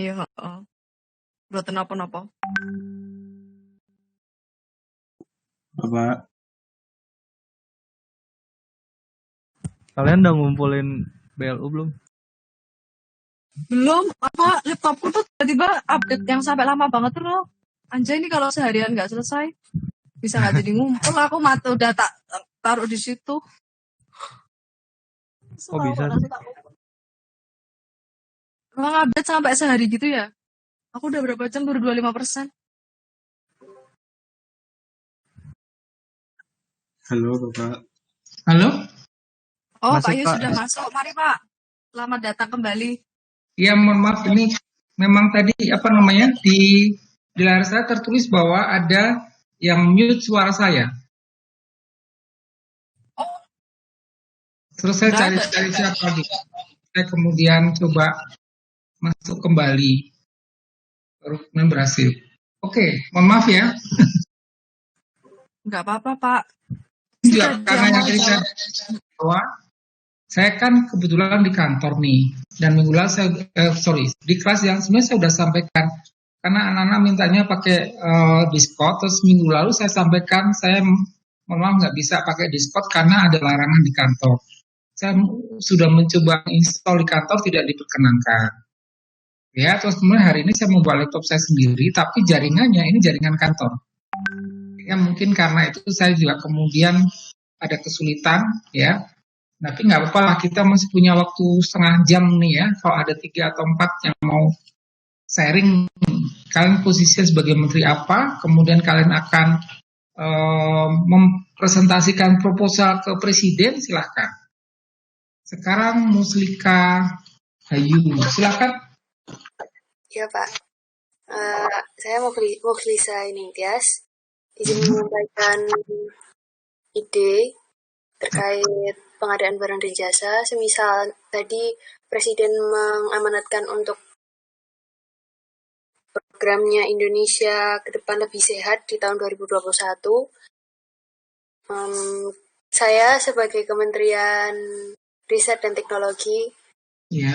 Iya, buat apa-apa. Bapak. Kalian udah ngumpulin BLU belum? Belum, apa laptopku tuh tiba-tiba update yang sampai lama banget tuh loh. Anjay, ini kalau seharian nggak selesai bisa nggak jadi ngumpul. Aku udah tak taruh di situ. Kok bisa sih? Emang update sampai sehari gitu ya? Aku udah berapa jam baru 25%. Halo Bapak. Halo? Oh, Pak Yu sudah masuk. Mari Pak. Selamat datang kembali. Iya, mohon maaf, ini memang tadi di Di layar saya tertulis bahwa ada yang mute suara saya. Terus saya Nggak ada. cari-cari siapa gitu. Saya kemudian coba masuk kembali. Baru kemudian berhasil. Oke, mohon maaf ya. Nggak apa-apa, Pak. Juga Sudah karena yang tadi diamal. bahwa saya kan kebetulan di kantor nih. Dan minggu lalu saya, di kelas yang sebenarnya saya sudah sampaikan. Karena anak-anak mintanya pakai Discord, terus minggu lalu saya sampaikan saya mohon maaf nggak bisa pakai Discord karena ada larangan di kantor. Saya sudah mencoba install di kantor, tidak diperkenankan. Ya, terus kemudian hari ini saya membawa laptop saya sendiri, tapi jaringannya ini jaringan kantor. Ya mungkin karena itu saya juga kemudian ada kesulitan, ya. Tapi nggak apa-apa lah, kita masih punya waktu setengah jam nih ya. Kalau ada 3 atau 4 yang mau sharing, kalian posisinya sebagai menteri apa, kemudian kalian akan mempresentasikan proposal ke presiden, silahkan. Sekarang Muslika Hayu, silahkan. Ya Pak, saya Mukhlisa Ningtyas, izin menyampaikan ide terkait pengadaan barang dan jasa. Semisal tadi Presiden mengamanatkan untuk programnya Indonesia ke depan lebih sehat di tahun 2021. Saya sebagai Kementerian Riset dan Teknologi Ya.